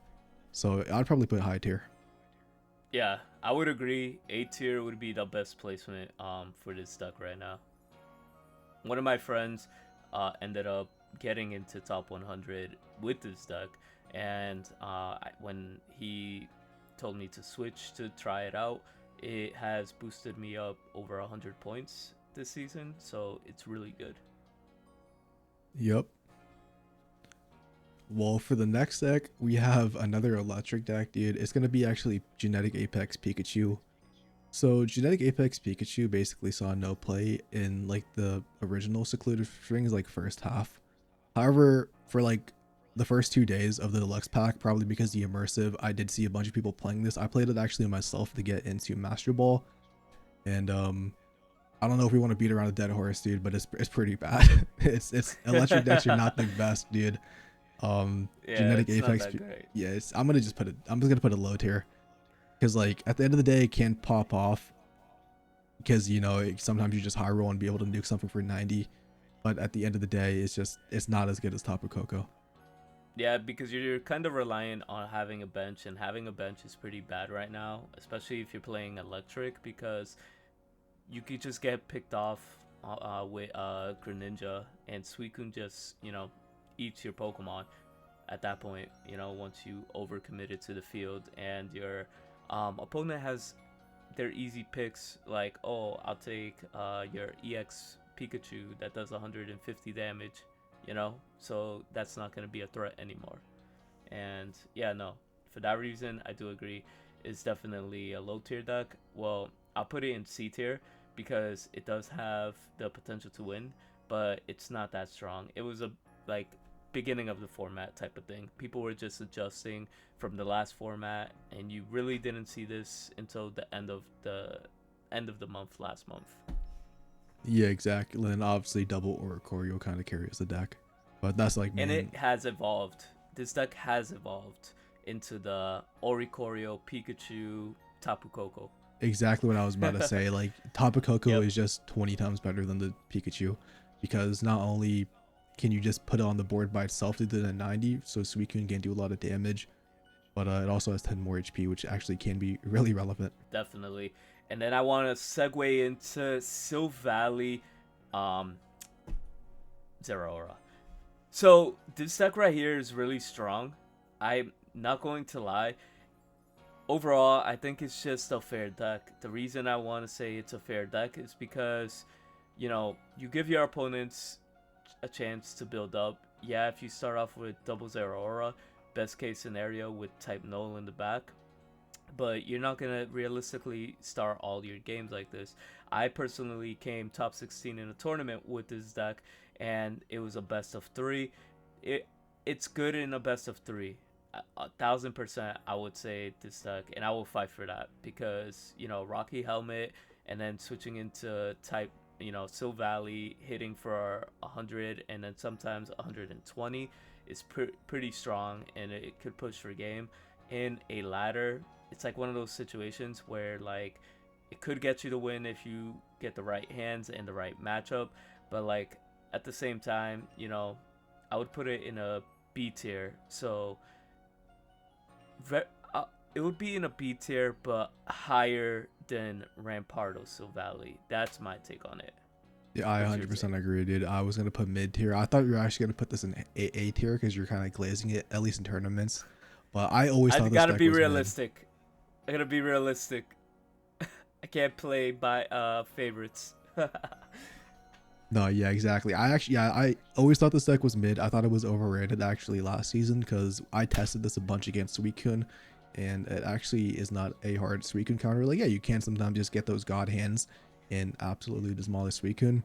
So I'd probably put high tier. Yeah, I would agree. A tier would be the best placement for this deck right now. One of my friends ended up getting into top 100 with this deck, and when he told me to switch to try it out, it has boosted me up over 100 points this season, so it's really good. Yep. Well, for the next deck, we have another electric deck, dude. It's going to be actually Genetic Apex Pikachu. So Genetic Apex Pikachu basically saw no play in like the original Secluded Strings like first half. However, for like the first 2 days of the deluxe pack, probably because the immersive, I did see a bunch of people playing this. I played it actually myself to get into Master Ball, and I don't know if we want to beat around a dead horse, dude, but it's pretty bad. it's electric decks are not the best, dude. Yeah, Genetic it's not Apex, that great. yeah, I'm just gonna put it low tier, because like at the end of the day it can pop off, because sometimes you just high roll and be able to nuke something for 90. but at the end of the day, it's not as good as Tapu Koko. Yeah, because you're kind of reliant on having a bench, and having a bench is pretty bad right now, especially if you're playing electric, because you could just get picked off with Greninja, and Suicune just, eats your Pokemon at that point, once you overcommitted to the field, and your opponent has their easy picks, like, oh, I'll take your EX Pikachu that does 150 damage, so that's not going to be a threat anymore. And yeah, no, for that reason, I do agree. It's definitely a low tier deck. Well, I'll put it in C tier because it does have the potential to win, but it's not that strong. It was a like beginning of the format type of thing. People were just adjusting from the last format, and you really didn't see this until the end of the month last month. Yeah, exactly. And obviously, double Oricorio kind of carries the deck, but that's like And it has evolved. This deck has evolved into the Oricorio, Pikachu, Tapu Koko. exactly what I was about to say. Like Tapu Koko Yep. is just 20 times better than the Pikachu, because not only can you just put it on the board by itself to do the 90, so Suicune can do a lot of damage, but it also has 10 more HP, which actually can be really relevant. Definitely. And then I want to segue into Silvally, um, Zeraora. So this deck right here is really strong. I'm not going to lie. Overall, I think it's just a fair deck. The reason I want to say it's a fair deck is because, you give your opponents a chance to build up. Yeah, if you start off with double Zeraora, best case scenario with type Null in the back, but you're not gonna realistically start all your games like this. I personally came top 16 in a tournament with this deck, and it was a best of three. It's good in a best of three. 1,000% I would say this deck, and I will fight for that because Rocky Helmet, and then switching into type Silvally, hitting for 100 and then sometimes 120 is pretty strong, and it could push for game. In a ladder, it's like one of those situations where like it could get you to win if you get the right hands and the right matchup, but like at the same time, I would put it in a B tier. So it would be in a B tier, but higher than Rampardo Silvally. That's my take on it. Yeah, I What's your 100% take? agree, dude. I was gonna put mid tier. I thought you were actually gonna put this in A tier because you're kind of glazing it, at least in tournaments. But I always I thought this gotta deck be was mid. realistic. I gotta be realistic. I can't play by favorites. No, yeah, exactly. I always thought this deck was mid. I thought it was overrated actually last season because I tested this a bunch against Suicune, and it actually is not a hard Suicune counter. Like, yeah, you can sometimes just get those god hands and absolutely demolish Suicune,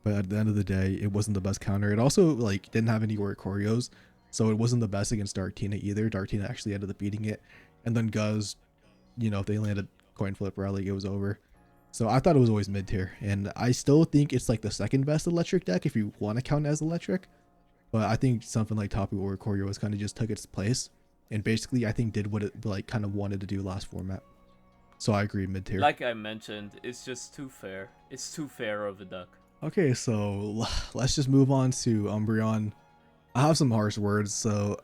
but at the end of the day, it wasn't the best counter. It also like didn't have any Oricorios, so it wasn't the best against Dartina either. Dartina actually ended up beating it, and then Guz, if they landed coin flip rally, it was over. So I thought it was always mid tier, and I still think it's like the second best electric deck if you want to count as electric. But I think something like Tapu or Koryo was kind of just took its place, and basically I think did what it like kind of wanted to do last format. So I agree, mid tier. Like I mentioned, it's just too fair. It's too fair of a duck. Okay, so let's just move on to Umbreon. I have some harsh words, so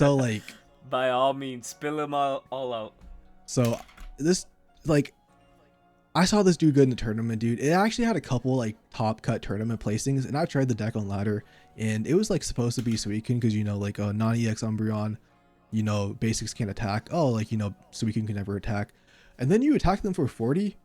like By all means, spill them all out. so this like I saw this dude good in the tournament, dude. It actually had a couple like top cut tournament placings, and I tried the deck on ladder, and it was like supposed to be Suicune because like a non-EX Umbreon, basics can't attack. Oh, like Suicune can never attack, and then you attack them for 40,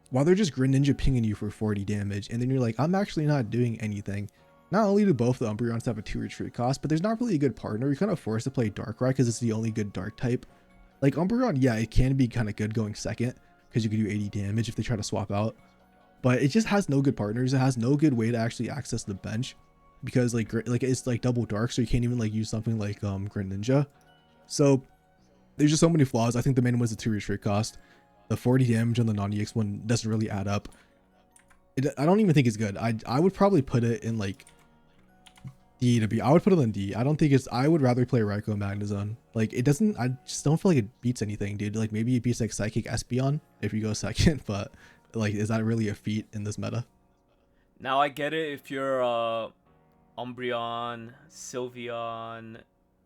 while they're just Greninja pinging you for 40 damage, and then you're like, I'm actually not doing anything. Not only do both the Umbreons have a 2 retreat cost, but there's not really a good partner. You're kind of forced to play Darkrai because it's the only good dark type. Like Umbreon, yeah, it can be kind of good going second because you can do 80 damage if they try to swap out, but it just has no good partners. It has no good way to actually access the bench because like it's like double dark, so you can't even like use something like Greninja. So there's just so many flaws. I think the main one was the 2 retreat cost. The 40 damage on the non-EX one doesn't really add up. I don't even think it's good. I would probably put it in like D to B. I would put it in D. I don't think it's. I would rather play Raikou Magnezone. Like it doesn't. I just don't feel like it beats anything, dude. Like maybe it beats like Psychic Espeon if you go second, but like is that really a feat in this meta? Now I get it if you're Umbreon, Sylveon,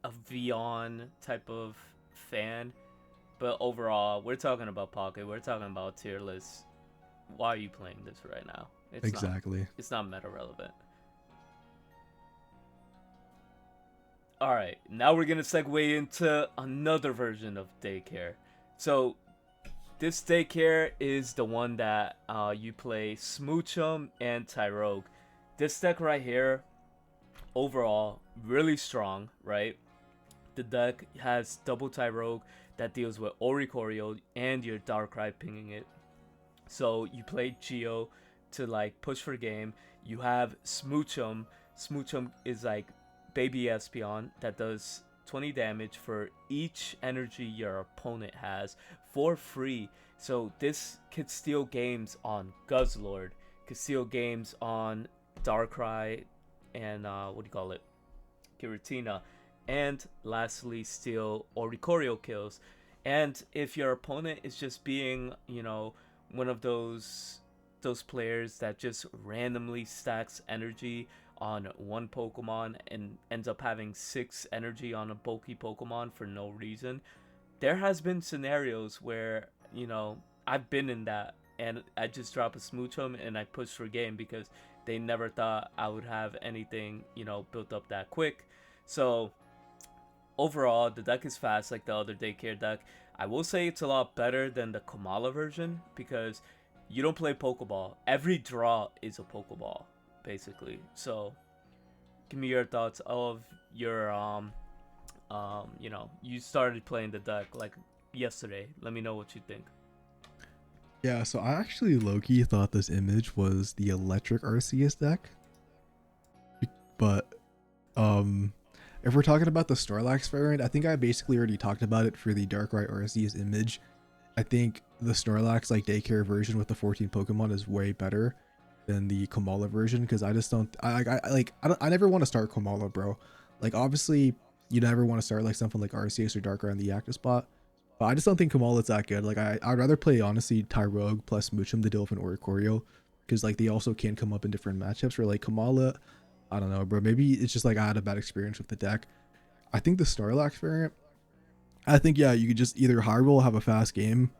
a Vion type of fan, but overall, we're talking about Pocket. We're talking about tier list. Why are you playing this right now? It's not. Exactly. It's not meta relevant. All right, now we're gonna segue into another version of daycare. So this daycare is the one that you play Smoochum and Tyrogue. This deck right here, overall, really strong, right? The deck has double Tyrogue that deals with Oricorio and your Darkrai pinging it. So you play Geo to like push for game. You have Smoochum. Smoochum is like baby Espeon that does 20 damage for each energy your opponent has for free. So this could steal games on Guzzlord, could steal games on Darkrai, and what do you call it? Giratina. And lastly, steal Oricorio kills. And if your opponent is just being, one of those players that just randomly stacks energy on one Pokemon and ends up having 6 energy on a bulky Pokemon for no reason, there has been scenarios where, I've been in that and I just drop a Smoochum and I push for game because they never thought I would have anything, built up that quick. So overall, the deck is fast like the other daycare deck. I will say it's a lot better than the Kamala version because you don't play Pokeball. Every draw is a Pokeball, basically. So, give me your thoughts of your you started playing the deck like yesterday. Let me know what you think. Yeah, so I actually low-key thought this image was the electric Arceus deck. But if we're talking about the Snorlax variant, I think I basically already talked about it for the Darkrai Arceus image. I think the Snorlax like daycare version with the 14 Pokemon is way better than the Kamala version because I just don't I never want to start Kamala, bro. Like obviously you never want to start like something like Arceus or Darkrai in the active spot, but I just don't think Kamala's that good. Like I'd rather play honestly Tyrogue plus Moochum to deal with an Oricorio because like they also can come up in different matchups. Or like Kamala, I don't know, bro. Maybe it's just like I had a bad experience with the deck. I think the Snorlax variant, I think, yeah, you could just either high roll, have a fast game.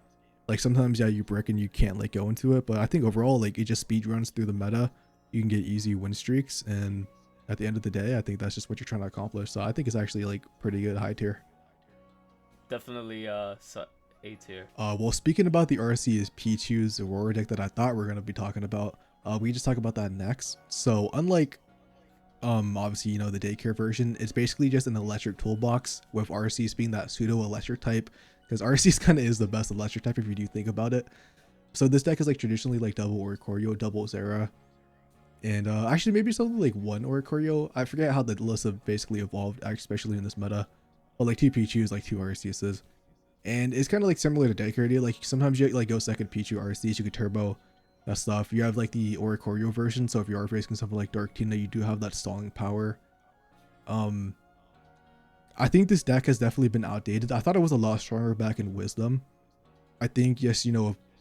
Like sometimes, yeah, you brick and you can't like go into it. But I think overall, like it just speed runs through the meta. You can get easy win streaks. And at the end of the day, I think that's just what you're trying to accomplish. So I think it's actually like pretty good high tier. Definitely A tier. Well, speaking about the Arceus Pichu's Aurora deck that I thought we were going to be talking about, we just talk about that next. So unlike obviously the daycare version, it's basically just an electric toolbox with Arceus being that pseudo electric type because Arceus kind of is the best electric type if you do think about it. So this deck is like traditionally like double Oricorio, double Zera, and actually maybe something like one Oricorio. I forget how the list have basically evolved, especially in this meta, but like 2 Pichus, like 2 Arceuses, and it's kind of like similar to daycare idea. Like sometimes you like go second Pichu Arceus, you could turbo that stuff. You have like the Oricorio version, so if you are facing something like Dark Tina, you do have that stalling power. I think this deck has definitely been outdated. I thought it was a lot stronger back in Wisdom. I think, yes,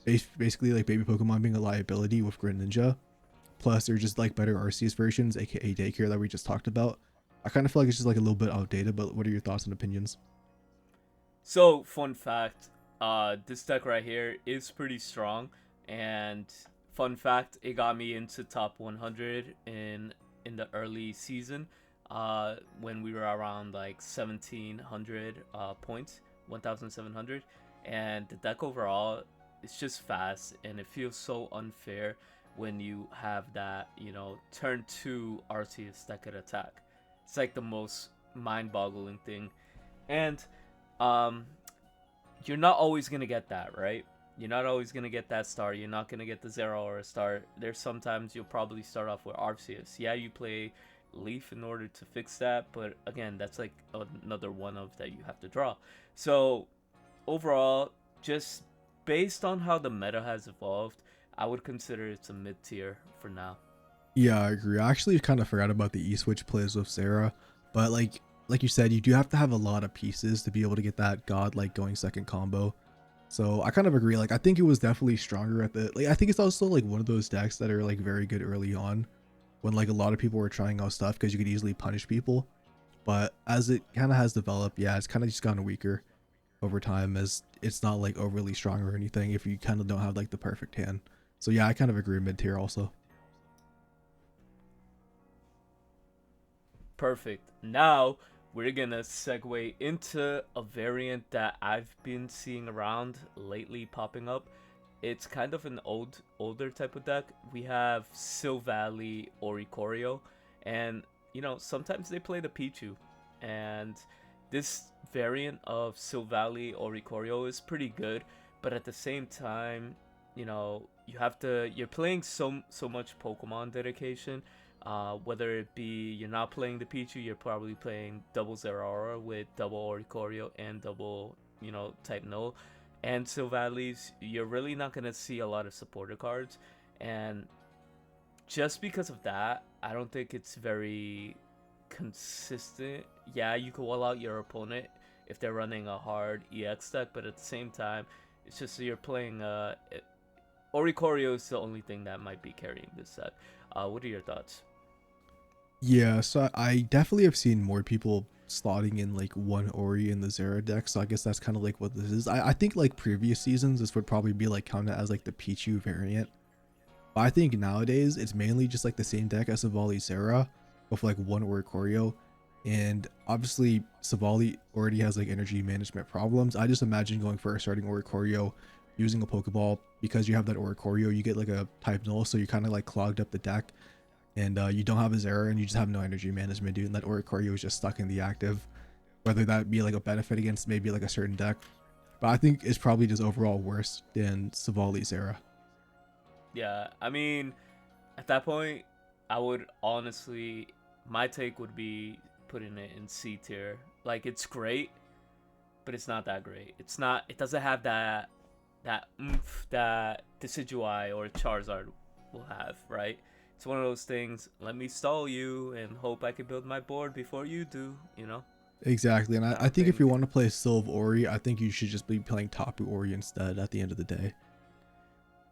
basically like baby Pokemon being a liability with Greninja, plus they're just like better Arceus versions, aka daycare that we just talked about. I kind of feel like it's just like a little bit outdated, but what are your thoughts and opinions? So, fun fact, this deck right here is pretty strong, and fun fact, it got me into top 100 in the early season, when we were around like 1700 points, 1700, and the deck overall is just fast, and it feels so unfair when you have that turn 2 Arceus that could attack. It's like the most mind-boggling thing, and you're not always gonna get that, right? You're not always gonna get that star. You're not gonna get the Zero or a star. There's sometimes you'll probably start off with Arceus. Yeah, you play Leaf in order to fix that, but again, that's like another one of that you have to draw. So overall, just based on how the meta has evolved, I would consider it's a mid tier for now. Yeah, I agree. I actually kind of forgot about the E-Switch plays with Sarah, but like you said, you do have to have a lot of pieces to be able to get that god like going second combo. So I kind of agree. Like I think it was definitely stronger at the like I think it's also like one of those decks that are like very good early on when like a lot of people were trying out stuff because you could easily punish people. But as it kind of has developed, yeah, it's kind of just gotten weaker over time as it's not like overly strong or anything if you kind of don't have like the perfect hand. So yeah, I kind of agree mid tier also. Perfect. Now we're gonna segue into a variant that I've been seeing around lately popping up. It's kind of an older type of deck. We have Silvally Oricorio, and sometimes they play the Pichu, and this variant of Silvally Oricorio is pretty good, but at the same time, you're playing so much Pokemon dedication, whether it be you're not playing the Pichu, you're probably playing double Zeraora with double Oricorio and double, type Null. And Sylvalis, you're really not going to see a lot of supporter cards. And just because of that, I don't think it's very consistent. Yeah, you can wall out your opponent if they're running a hard EX deck, but at the same time, it's just you're playing Oricorio is the only thing that might be carrying this set. What are your thoughts? Yeah, so I definitely have seen more people slotting in like one Ori in the Zera deck. So I guess that's kind of like what this is. I think like previous seasons, this would probably be like counted as like the Pichu variant. But I think nowadays it's mainly just like the same deck as Savali Zera with like one Oricorio. And obviously Savali already has like energy management problems. I just imagine going for a starting Oricorio using a Pokeball because you have that Oricorio, you get like a type null, so you kind of like clogged up the deck and you don't have his error and you just have no energy management, dude. And that Oricorio is just stuck in the active, whether that be like a benefit against maybe like a certain deck. But I think it's probably just overall worse than Savali's era. Yeah, I mean, at that point, I would honestly, my take would be putting it in C tier. Like, it's great, but it's not that great. It's not. It doesn't have that oomph that Decidueye or Charizard will have, right? It's one of those things. Let me stall you and hope I can build my board before you do. Exactly. And I, I I don't think if you think. want to play Sylve Ori, I think you should just be playing Tapu Ori instead at the end of the day.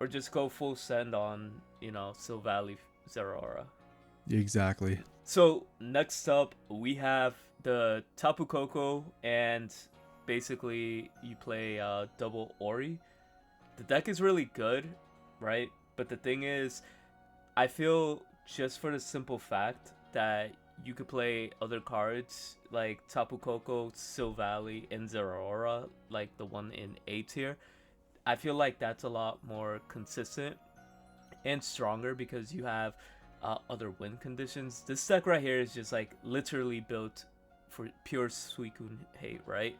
Or just go full send on, Silvally Zeraora. Exactly. So next up, we have the Tapu Koko, and basically you play double Ori. The deck is really good, right? But the thing is, I feel just for the simple fact that you could play other cards like Tapu Koko, Silvally, and Zeraora, like the one in A tier. I feel like that's a lot more consistent and stronger because you have other win conditions. This deck right here is just like literally built for pure Suicune hate, right?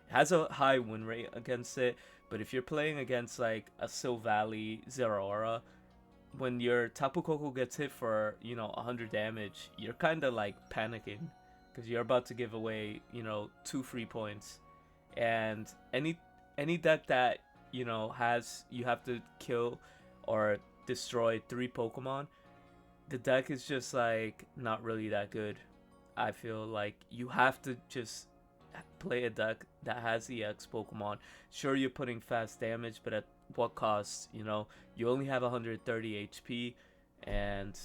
It has a high win rate against it, but if you're playing against like a Silvally Zeraora, when your Tapu Koko gets hit for 100 damage, you're kind of like panicking because you're about to give away 2 free points, and any deck that has you have to kill or destroy 3 Pokemon, the deck is just like not really that good. I feel like you have to just play a deck that has EX Pokemon. Sure, you're putting fast damage, but at what cost? You only have 130 HP, and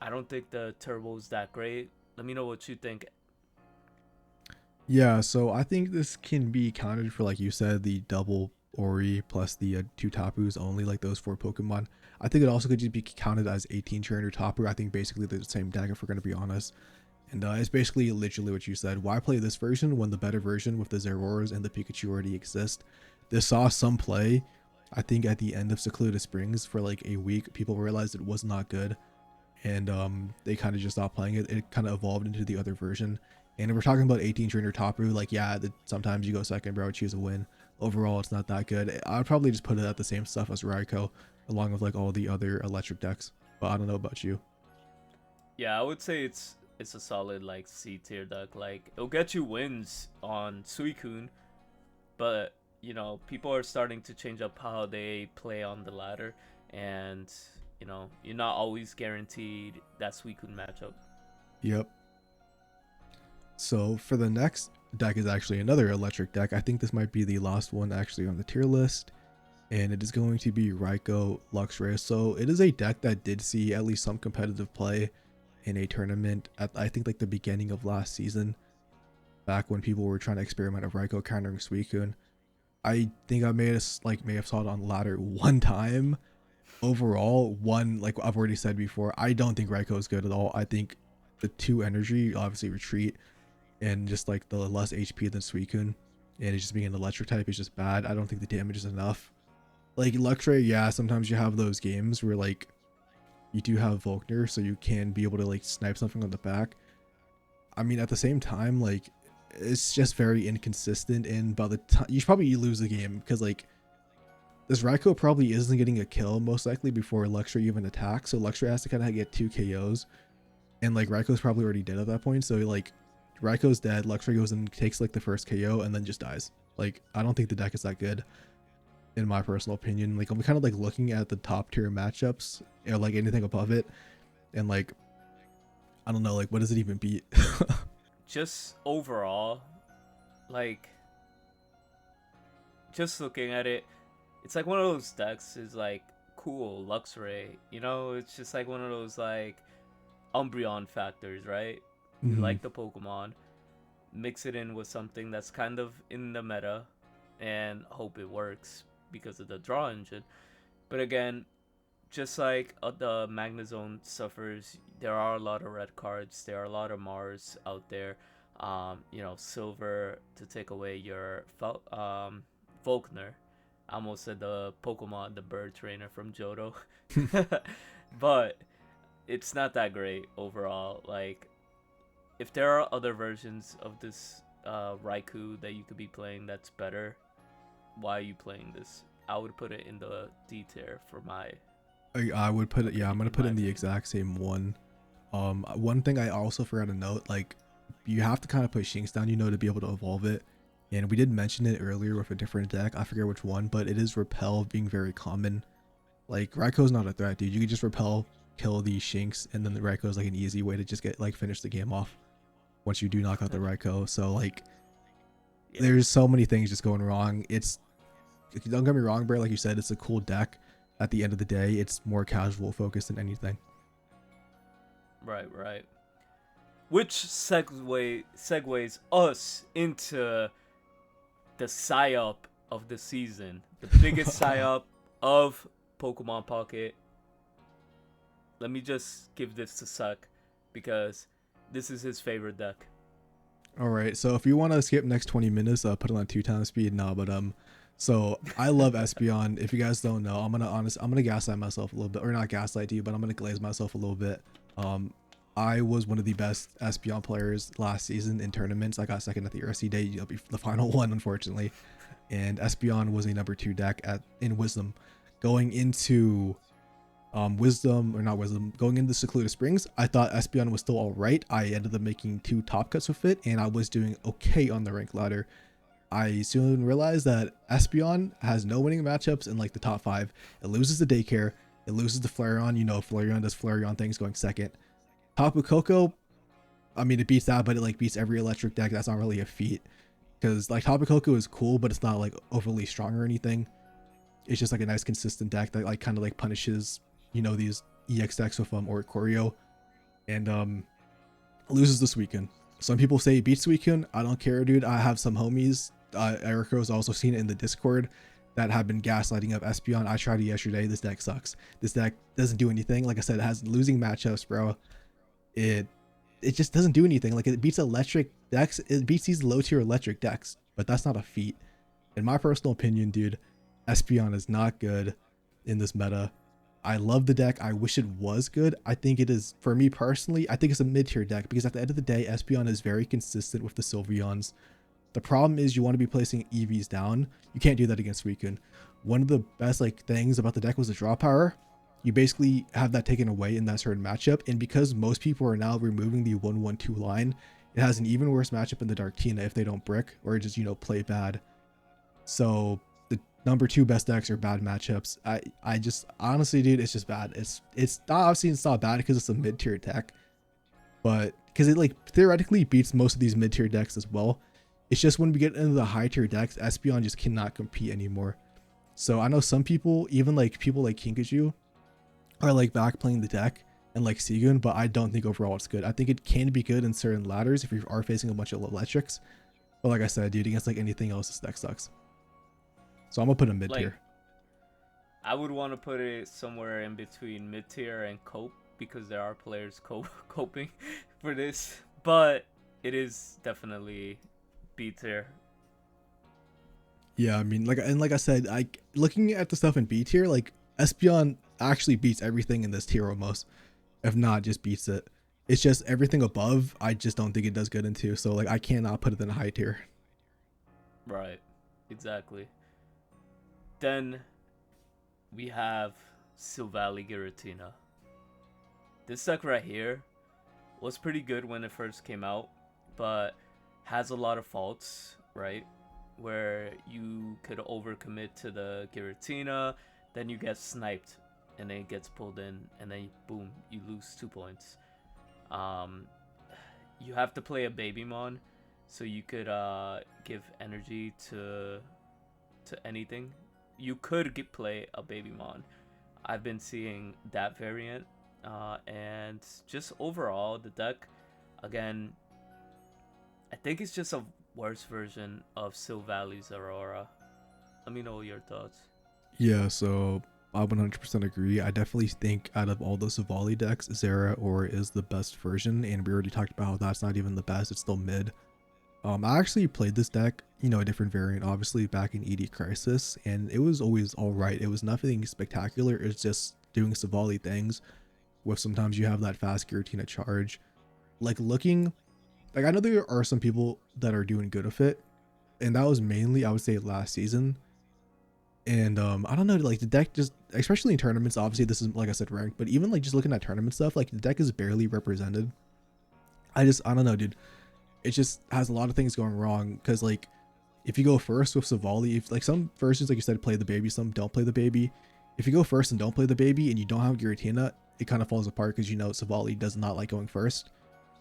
I don't think the turbo is that great. Let me know what you think. Yeah, so I think this can be counted for, like you said, the double Ori plus the two Tapus only, like those four Pokemon. I think it also could just be counted as 18 trainer Tapu. I think basically the same deck if we're going to be honest. And it's basically literally what you said. Why play this version when the better version with the Zeroras and the Pikachu already exist? This saw some play. I think at the end of Secluded Springs for like a week, people realized it was not good, and they kind of just stopped playing it. It kind of evolved into the other version. And if we're talking about 18 trainer Tapu, like yeah, sometimes you go second, bro, choose a win. Overall, it's not that good. I'd probably just put it at the same stuff as Raikou, along with like all the other electric decks. But I don't know about you. Yeah, I would say it's a solid like C tier deck. Like it'll get you wins on Suicune, but people are starting to change up how they play on the ladder, and you're not always guaranteed that Suicune matchup. Yep. So for the next deck is actually another electric deck. I think this might be the last one actually on the tier list, and it is going to be Raikou Luxray. So it is a deck that did see at least some competitive play in a tournament at, I think, like the beginning of last season, back when people were trying to experiment with Raikou countering Suicune. I think I may have saw it on ladder one time. Overall, one, like I've already said before, I don't think Raikou is good at all. I think the 2 energy, obviously retreat, and just like the less HP than Suicune, and it just being an electric type is just bad. I don't think the damage is enough. Like Luxray, yeah, sometimes you have those games where like you do have Volkner, so you can be able to like snipe something on the back. I mean, at the same time, like it's just very inconsistent, and by the time you probably lose the game because like this Raikou probably isn't getting a kill most likely before Luxray even attacks, so Luxray has to kind of get 2 KOs, and like Raikou's probably already dead at that point, so like Raikou's dead, Luxray goes and takes like the first KO and then just dies. Like I don't think the deck is that good in my personal opinion. Like I'm kind of like looking at the top tier matchups, or like anything above it, and like I don't know, like what does it even beat? Just overall, like, just looking at it, it's like one of those decks is like cool Luxray, you know, it's just like one of those like Umbreon factors, right? You like the Pokemon, mix it in with something that's kind of in the meta, and hope it works because of the draw engine. But again, just like the Magnezone suffers, there are a lot of red cards, there are a lot of Mars out there, you know, Silver to take away your Volkner. I almost said the Pokemon, the bird trainer from Johto. But it's not that great overall. Like, if there are other versions of this Raikou that you could be playing that's better, why are you playing this? I would put it in the D tier for my. I would put it, yeah, I'm gonna put it in the exact same one. One thing I also forgot to note, like you have to kind of put Shinx down, you know, to be able to evolve it. And we did mention it earlier with a different deck, I forget which one, but it is Repel being very common. Like Raikou's not a threat, dude. You can just Repel, kill the Shinx, and then the Raikou is like an easy way to just get like finish the game off once you do knock out the Raikou. So like there's so many things just going wrong. It's, don't get me wrong, bro, like you said, it's a cool deck. At the end of the day, it's more casual focused than anything. Right. Which segues us into the psyop of the season, the biggest psyop of Pokemon Pocket. Let me just give this to Suck because this is his favorite deck. All right, so if you want to skip next 20 minutes, put it on 2x speed. Nah, but so I love Espeon. If you guys don't know, I'm gonna gaslight myself a little bit, or not gaslight you, but I'm gonna glaze myself a little bit. I was one of the best Espeon players last season in tournaments. I got second at the RC day, the final one, unfortunately. And Espeon was a number 2 deck in Wisdom. Going into going into Secluded Springs, I thought Espeon was still alright. I ended up making 2 top cuts with it, and I was doing okay on the rank ladder. I soon realized that Espeon has no winning matchups in like the top 5. It loses the Daycare, it loses the Flareon, you know, Flareon does Flareon things going second. Tapu Koko, I mean, it beats that, but it like beats every electric deck. That's not really a feat, because like Tapu Koko is cool, but it's not like overly strong or anything. It's just like a nice consistent deck that like kind of like punishes, you know, these EX decks with Oricorio, and loses this weekend. Some people say it beats Suicune. I don't care, dude. I have some homies, Erico's also seen it in the Discord, that have been gaslighting up Espeon. I tried it yesterday. This deck sucks. This deck doesn't do anything. Like I said, it has losing matchups, bro. It just doesn't do anything. Like, it beats electric decks. It beats these low tier electric decks, but that's not a feat. In my personal opinion, dude, Espeon is not good in this meta. I love the deck. I wish it was good. I think it is, for me personally, I think it's a mid-tier deck, because at the end of the day, Espeon is very consistent with the Sylveons. The problem is you want to be placing EVs down. You can't do that against Suicune. One of the best like things about the deck was the draw power. You basically have that taken away in that certain matchup, and because most people are now removing the 1-1-2 line, it has an even worse matchup in the Darktina if they don't brick or just, you know, play bad. So the number 2 best decks are bad matchups. I just honestly, dude, it's just bad. It's not, obviously it's not bad because it's a mid-tier deck, but because it like theoretically beats most of these mid-tier decks as well. It's just when we get into the high tier decks, Espeon just cannot compete anymore. So I know some people, even like people like Kinkajou, are like back playing the deck and like Seagun, but I don't think overall it's good. I think it can be good in certain ladders if you are facing a bunch of electrics. But like I said, dude, against like anything else, this deck sucks. So I'm gonna put a mid tier. Like, I would want to put it somewhere in between mid tier and cope because there are players coping for this, but it is definitely B tier. Yeah, I mean, like I said, looking at the stuff in B tier, like Espeon actually beats everything in this tier almost, if not just beats it. It's just everything above, I just don't think it does good into. So like I cannot put it in a high tier. Right, exactly. Then we have Silvally Giratina. This deck right here was pretty good when it first came out, but has a lot of faults, right? Where you could overcommit to the Giratina, then you get sniped, and then it gets pulled in, and then boom, you lose 2 points. You have to play a Babymon, so you could give energy to anything. You could play a Babymon. I've been seeing that variant, and just overall the deck, again, I think it's just a worse version of Silvally's Aurora. Let me know your thoughts. Yeah, so I 100% agree. I definitely think out of all the Silvally decks, Zeraora is the best version, and we already talked about how that's not even the best, it's still mid. I actually played this deck, you know, a different variant, obviously back in ED Crisis, and it was always alright. It was nothing spectacular, it's just doing Silvally things, with sometimes you have that fast Giratina charge. Like I know there are some people that are doing good with it, and that was mainly, I would say, last season. And I don't know, like the deck just, especially in tournaments, obviously this is, like I said, ranked, but even like just looking at tournament stuff, like the deck is barely represented. I don't know, dude. It just has a lot of things going wrong, because like if you go first with Silvally, if like some versions, like you said, play the baby, some don't play the baby. If you go first and don't play the baby and you don't have Giratina, it kind of falls apart, because you know Silvally does not like going first.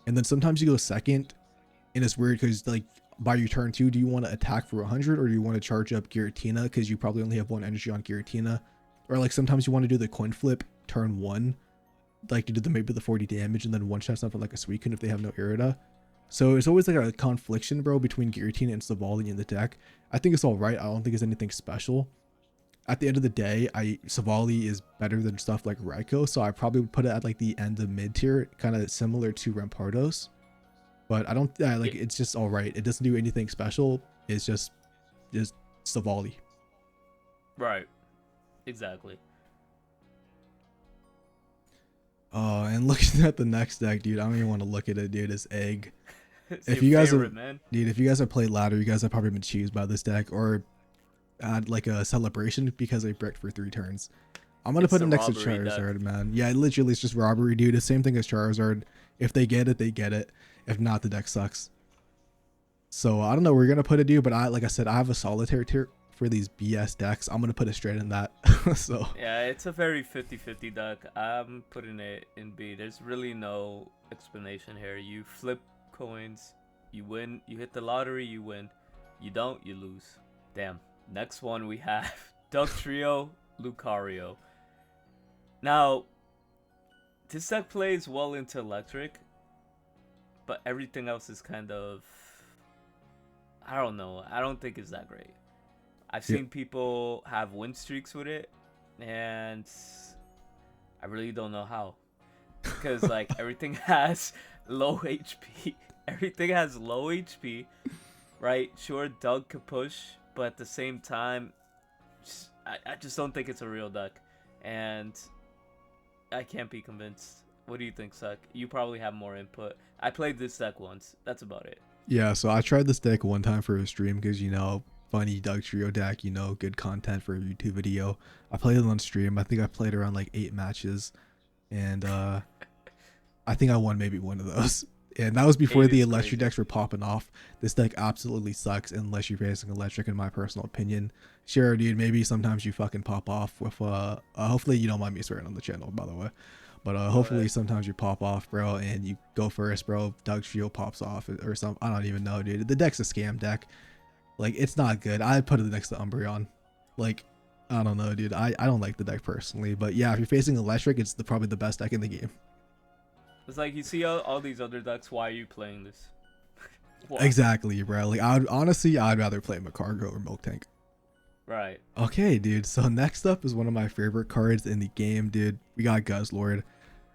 And then sometimes you go second, and it's weird because like by your turn 2, do you want to attack for 100 or do you want to charge up Giratina because you probably only have 1 energy on Giratina? Or like sometimes you want to do the coin flip turn 1, like to do maybe the 40 damage and then one shot something like a Suicune if they have no Irida. So it's always like a confliction, bro, between Giratina and Silvally in the deck. I think it's all right. I don't think it's anything special. At the end of the day, Silvally is better than stuff like Raikou, so I probably would put it at like the end of mid tier, kind of similar to Rampardos. But I don't like, it's just all right. It doesn't do anything special. It's just Silvally. Right. Exactly. And looking at the next deck, dude, I don't even want to look at it, dude. It's Egg. It's If your you guys favorite, have, man. dude, if you guys have played ladder, you guys have probably been cheesed by this deck, or had like a celebration because they bricked for 3 turns. I'm gonna It's put it the next to robbery deck. Charizard, man. Yeah, literally, it's just robbery, dude. The same thing as Charizard. If they get it, they get it. If not, the deck sucks. So I don't know where we're gonna put it, dude. But like I said, I have a solitaire tier for these BS decks. I'm gonna put it straight in that. So Yeah, it's a very 50-50 deck. I'm putting it in B. There's really no explanation here. You flip coins, you win. You hit the lottery, you win. You don't, you lose. Damn. Next one we have Dugtrio, Lucario. Now, this deck plays well into electric, but everything else is kind of, I don't know. I don't think it's that great. I've seen people have win streaks with it, and I really don't know how. Because like everything has low HP. Everything has low HP, right? Sure, Doug could push, but at the same time, I just don't think it's a real deck, and I can't be convinced. What do you think, Suck? You probably have more input. I played this deck once. That's about it. yeah, so I tried this deck one time for a stream because, you know, funny Dugtrio deck, you know, good content for a YouTube video. I played it on stream. I think I played around like 8 matches, and I think I won maybe one of those. And that was before the electric decks were popping off. This deck absolutely sucks unless you're facing electric, in my personal opinion. Sure, dude, maybe sometimes you fucking pop off with hopefully you don't mind me swearing on the channel, by the way. But Go hopefully ahead. sometimes you pop off, bro, and you go first, bro. Doug Shield pops off or something. I don't even know, dude. The deck's a scam deck. Like, it's not good. I'd put it next to Umbreon. Like, I don't know, dude. I don't like the deck personally. But yeah, if you're facing Electric, it's probably the best deck in the game. It's like you see all these other decks. Why are you playing this? Why? Exactly, bro. Like, I'd rather play Macargo or Milk Tank. Right. Okay, dude. So next up is one of my favorite cards in the game, dude. We got Guzzlord.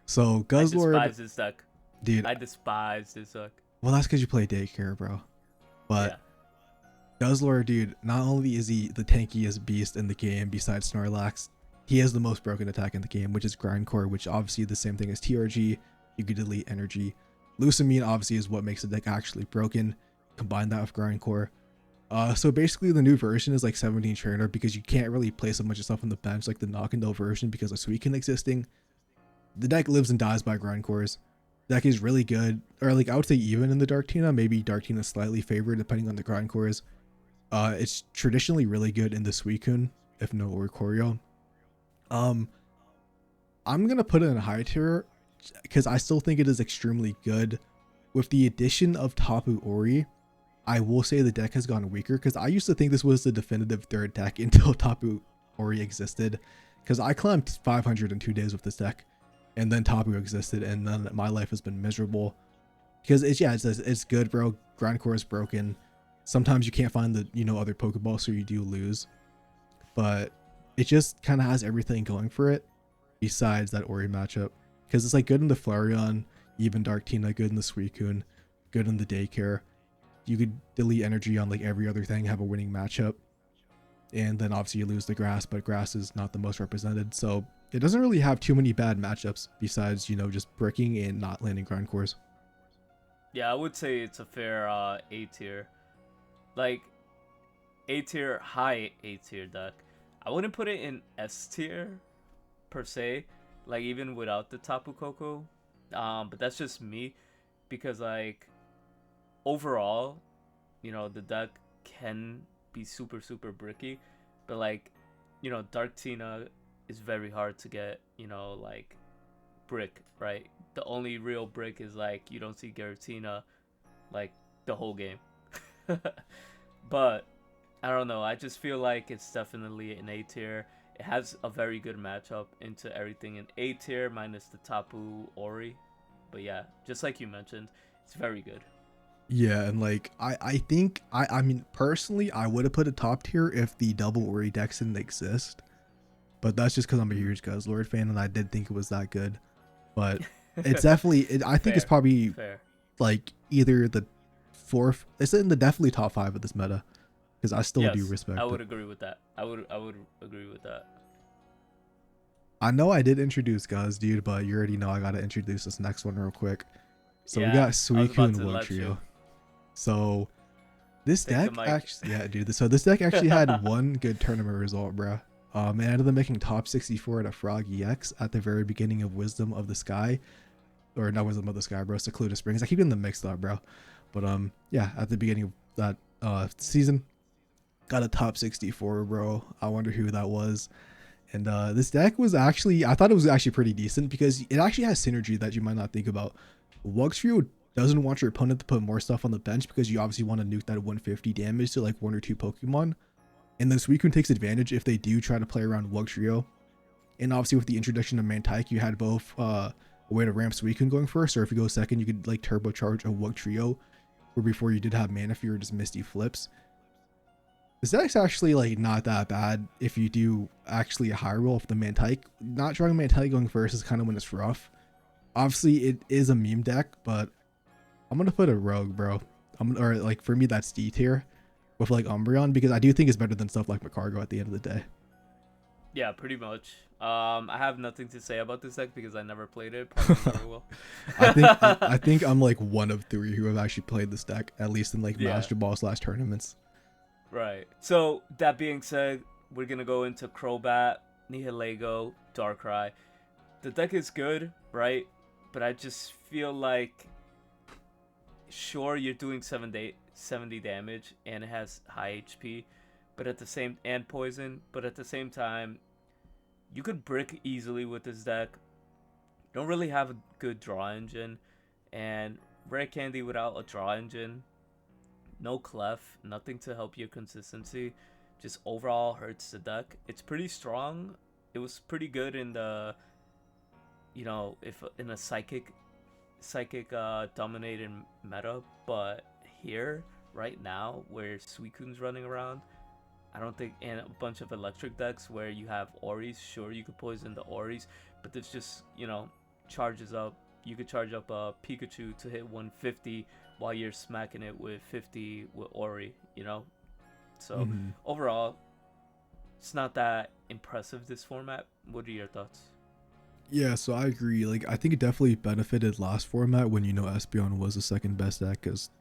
So I Guzzlord, despise this deck. dude. I despise this deck. Well, that's because you play Daycare, bro. But Yeah. Guzzlord, dude, not only is he the tankiest beast in the game besides Snorlax, he has the most broken attack in the game, which is Grindcore, which obviously the same thing as TRG. You could delete energy. Lusamine obviously is what makes the deck actually broken. Combine that with Grindcore. So basically the new version is like 17 trainer because you can't really play so much stuff on the bench like the Knockando version because of Suicune existing. The deck lives and dies by Grindcores. The deck is really good, or like I would say even in the Darktina, maybe Darktina is slightly favored depending on the Grindcores. It's traditionally really good in the Suicune, if no Oricorio. Um, I'm gonna put it in a high tier because I still think it is extremely good. With the addition of Tapu Ori, I will say the deck has gone weaker because I used to think this was the definitive third deck until Tapu Ori existed. Because I climbed 500 in 2 days with this deck, and then Tapu existed, and then my life has been miserable. Because it's good, bro. Grindcore is broken. Sometimes you can't find the other Pokeballs, so you do lose. But it just kind of has everything going for it, besides that Ori matchup. Because it's like good in the Flareon, even Darktina, good in the Suicune, good in the Daycare. You could delete energy on like every other thing, have a winning matchup, and then obviously you lose the Grass, but Grass is not the most represented, so it doesn't really have too many bad matchups besides just bricking and not landing Grindcores. Yeah, I would say it's a fair A tier. Like A tier, high A tier deck. I wouldn't put it in S tier per se, like even without the Tapu Koko. But that's just me because like overall, the deck can be super super bricky, but like, Dark Tina is very hard to get, like brick, right? The only real brick is like you don't see Giratina like the whole game. But I don't know. I just feel like it's definitely an A tier. It has a very good matchup into everything in A tier minus the Tapu Ori. But yeah, just like you mentioned, it's very good. Yeah, and like I think I mean personally I would have put a top tier if the double Ori decks didn't exist. But that's just because I'm a huge Guzzlord fan and I did think it was that good. But it's definitely I think it's Fair, probably fair. like either the fourth. It's in the definitely top five of this meta because I still do Yes, I respect it. would agree with that. I would agree with that. I know I did introduce Guzz, dude, but you already know I gotta introduce this next one real quick. So we Yeah, got I was about Suicune to Wug let you Trio. So this take the deck mic. actually, yeah, dude. So this deck actually had one good tournament result, bro. It ended up making top 64 at a Frog EX at the very beginning of Wisdom of the Sky, or not Wisdom of the Sky, bro. Secluded Springs. I keep getting them mixed up, bro. But yeah, at the beginning of that season, got a top 64, bro. I wonder who that was. And this deck was actually, I thought it was actually pretty decent because it actually has synergy that you might not think about. Wuxtrio doesn't want your opponent to put more stuff on the bench because you obviously want to nuke that 150 damage to like one or two Pokemon. And then Suicune takes advantage if they do try to play around Wuxtrio. And obviously with the introduction of Mantike, you had both a way to ramp Suicune going first, or if you go second, you could like turbocharge a Wuxtrio, where before you did have Manaphy or just Misty Flips. This deck's actually like not that bad if you do actually a high roll of the Mantike. Not trying Mantike going first is kind of when it's rough. Obviously, it is a meme deck, but I'm gonna put a Rogue, bro. Or like for me, that's D tier with like Umbreon because I do think it's better than stuff like Macargo at the end of the day. Yeah, pretty much. I have nothing to say about this deck because I never played it. Probably never will. I think I'm like one of three who have actually played this deck, at least in like Yeah, Master Ball / tournaments. right. So that being said, we're gonna go into Crobat, Nihilego, Darkrai. The deck is good, right? But I just feel like, sure, you're doing 70 damage and it has high HP, but at the same and poison, but at the same time, you could brick easily with this deck. don't really have a good draw engine, and rare candy without a draw engine, no clef, nothing to help your consistency, just overall hurts the deck. It's pretty strong. It was pretty good in the, if in a psychic dominated meta, but here right now where Suicune's running around, I don't think, and a bunch of electric decks where you have Oris, sure you could poison the Oris, but this just, charges up. You could charge up a Pikachu to hit 150 while you're smacking it with 50 with Ori. So overall, it's not that impressive, this format. What are your thoughts? Yeah, so I agree. Like, I think it definitely benefited last format when, Espeon was the second best deck because,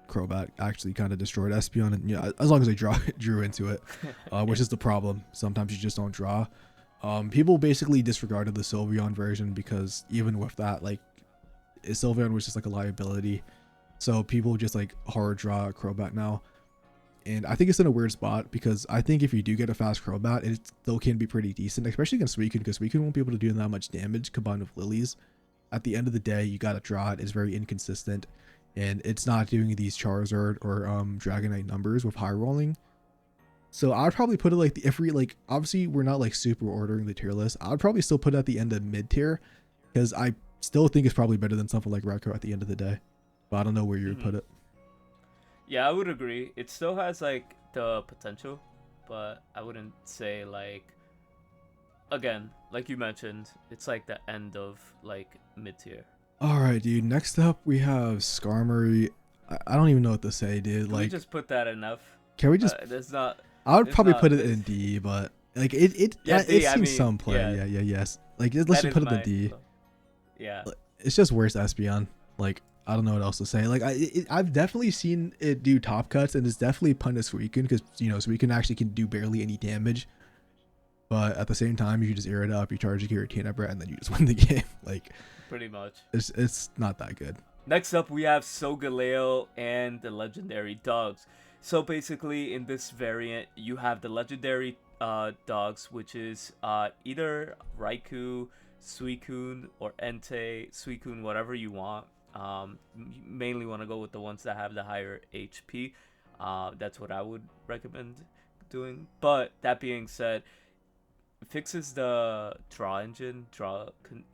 Crobat actually kind of destroyed Espeon, and, as long as they drew into it, which is the problem. Sometimes you just don't draw. People basically disregarded the Sylveon version because even with that, like, Sylveon was just like a liability. So people just like hard draw Crobat now. And I think it's in a weird spot because I think if you do get a fast Crobat, it still can be pretty decent, especially against Suicune, because Suicune won't be able to do that much damage combined with Lilies. At the end of the day, you gotta draw it. It's very inconsistent, and it's not doing these Charizard or Dragonite numbers with high rolling. So I'd probably put it like obviously we're not like super ordering the tier list. I'd probably still put it at the end of mid tier because I still think it's probably better than something like Raikou at the end of the day. But I don't know where you would put it. Yeah, I would agree. It still has like the potential, but I wouldn't say like, again, like you mentioned, it's like the end of like mid tier. All right, dude. Next up, we have Skarmory. I don't even know what to say, dude. Can we just put that enough? Can we just? There's not. I would probably put it in D, but like it seems some play. Yeah, yes. Like let's just put it in D. So, yeah. It's just worse Espeon. Like I don't know what else to say. Like I've definitely seen it do top cuts, and it's definitely punished Suicune because Suicune actually can do barely any damage. But at the same time, you just air it up, you charge a Giratina Breath, and then you just win the game. Like pretty much. It's not that good. Next up, we have Solgaleo and the legendary dogs. So basically, in this variant, you have the legendary dogs, which is either Raikou, Suicune, or Entei, Suicune, whatever you want. You mainly want to go with the ones that have the higher HP. That's what I would recommend doing. But that being said, it fixes the draw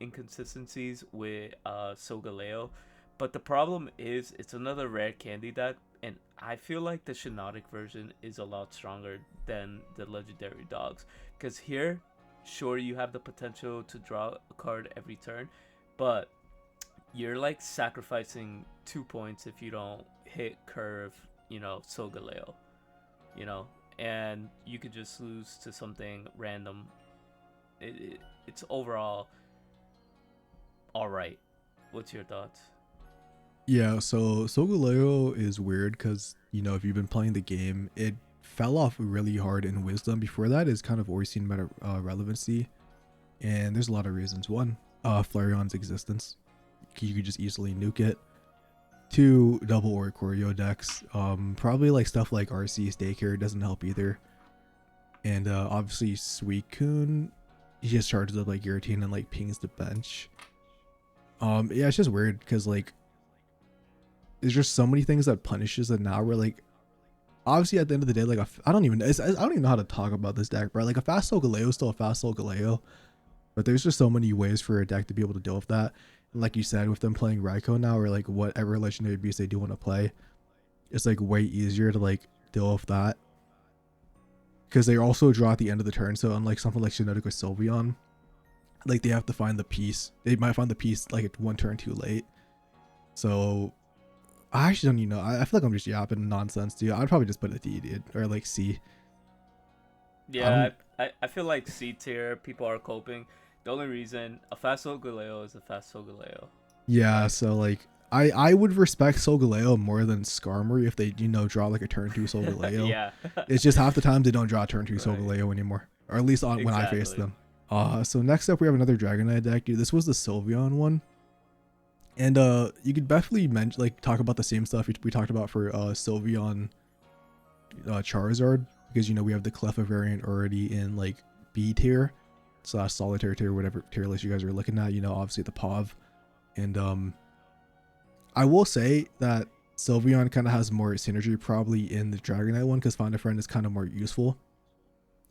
inconsistencies with Solgaleo. But the problem is it's another rare candy deck, and I feel like the Shiinotic version is a lot stronger than the legendary dogs. Because here, sure, you have the potential to draw a card every turn, but you're like sacrificing 2 points if you don't hit curve, Solgaleo, and you could just lose to something random. It's overall alright. What's your thoughts? Yeah, so Solgaleo is weird because, if you've been playing the game, it fell off really hard in Wisdom. Before that, it's kind of always seen better relevancy. And there's a lot of reasons. One, Flareon's existence. You could just easily nuke it. 2, double Oricorio decks. Probably like stuff like RC's Daycare doesn't help either. And obviously Suicune, he just charges up like Giratina and like pings the bench. Yeah, it's just weird because like there's just so many things that punishes it now. Where like obviously at the end of the day, like I don't even know how to talk about this deck, bro. Like a fast Solgaleo is still a fast Solgaleo, but there's just so many ways for a deck to be able to deal with that. And like you said, with them playing Raikou now, or like whatever legendary beast they do want to play, it's like way easier to like deal with that because they also draw at the end of the turn. So unlike something like Shiinotic or Sylveon, like they have to find the piece. They might find the piece like one turn too late. So I actually don't even know. I feel like I'm just yapping nonsense, dude. I'd probably just put a D, dude, or like C. Yeah, I feel like C tier people are coping. The only reason a fast Solgaleo is a fast Solgaleo. Yeah, so like I would respect Solgaleo more than Skarmory if they draw like a turn 2 Solgaleo. Yeah. It's just half the time they don't draw a turn 2 Right. Solgaleo anymore, or at least when I face them. So next up we have another Dragonite deck, dude. This was the Sylveon one. And you could definitely talk about the same stuff we talked about for Sylveon Charizard, because we have the Cleffa variant already in like B tier. slash solitaire tier, whatever tier list you guys are looking at. You know, obviously the POV. And I will say that Sylveon kind of has more synergy probably in the Dragonite one, because Find a Friend is kind of more useful.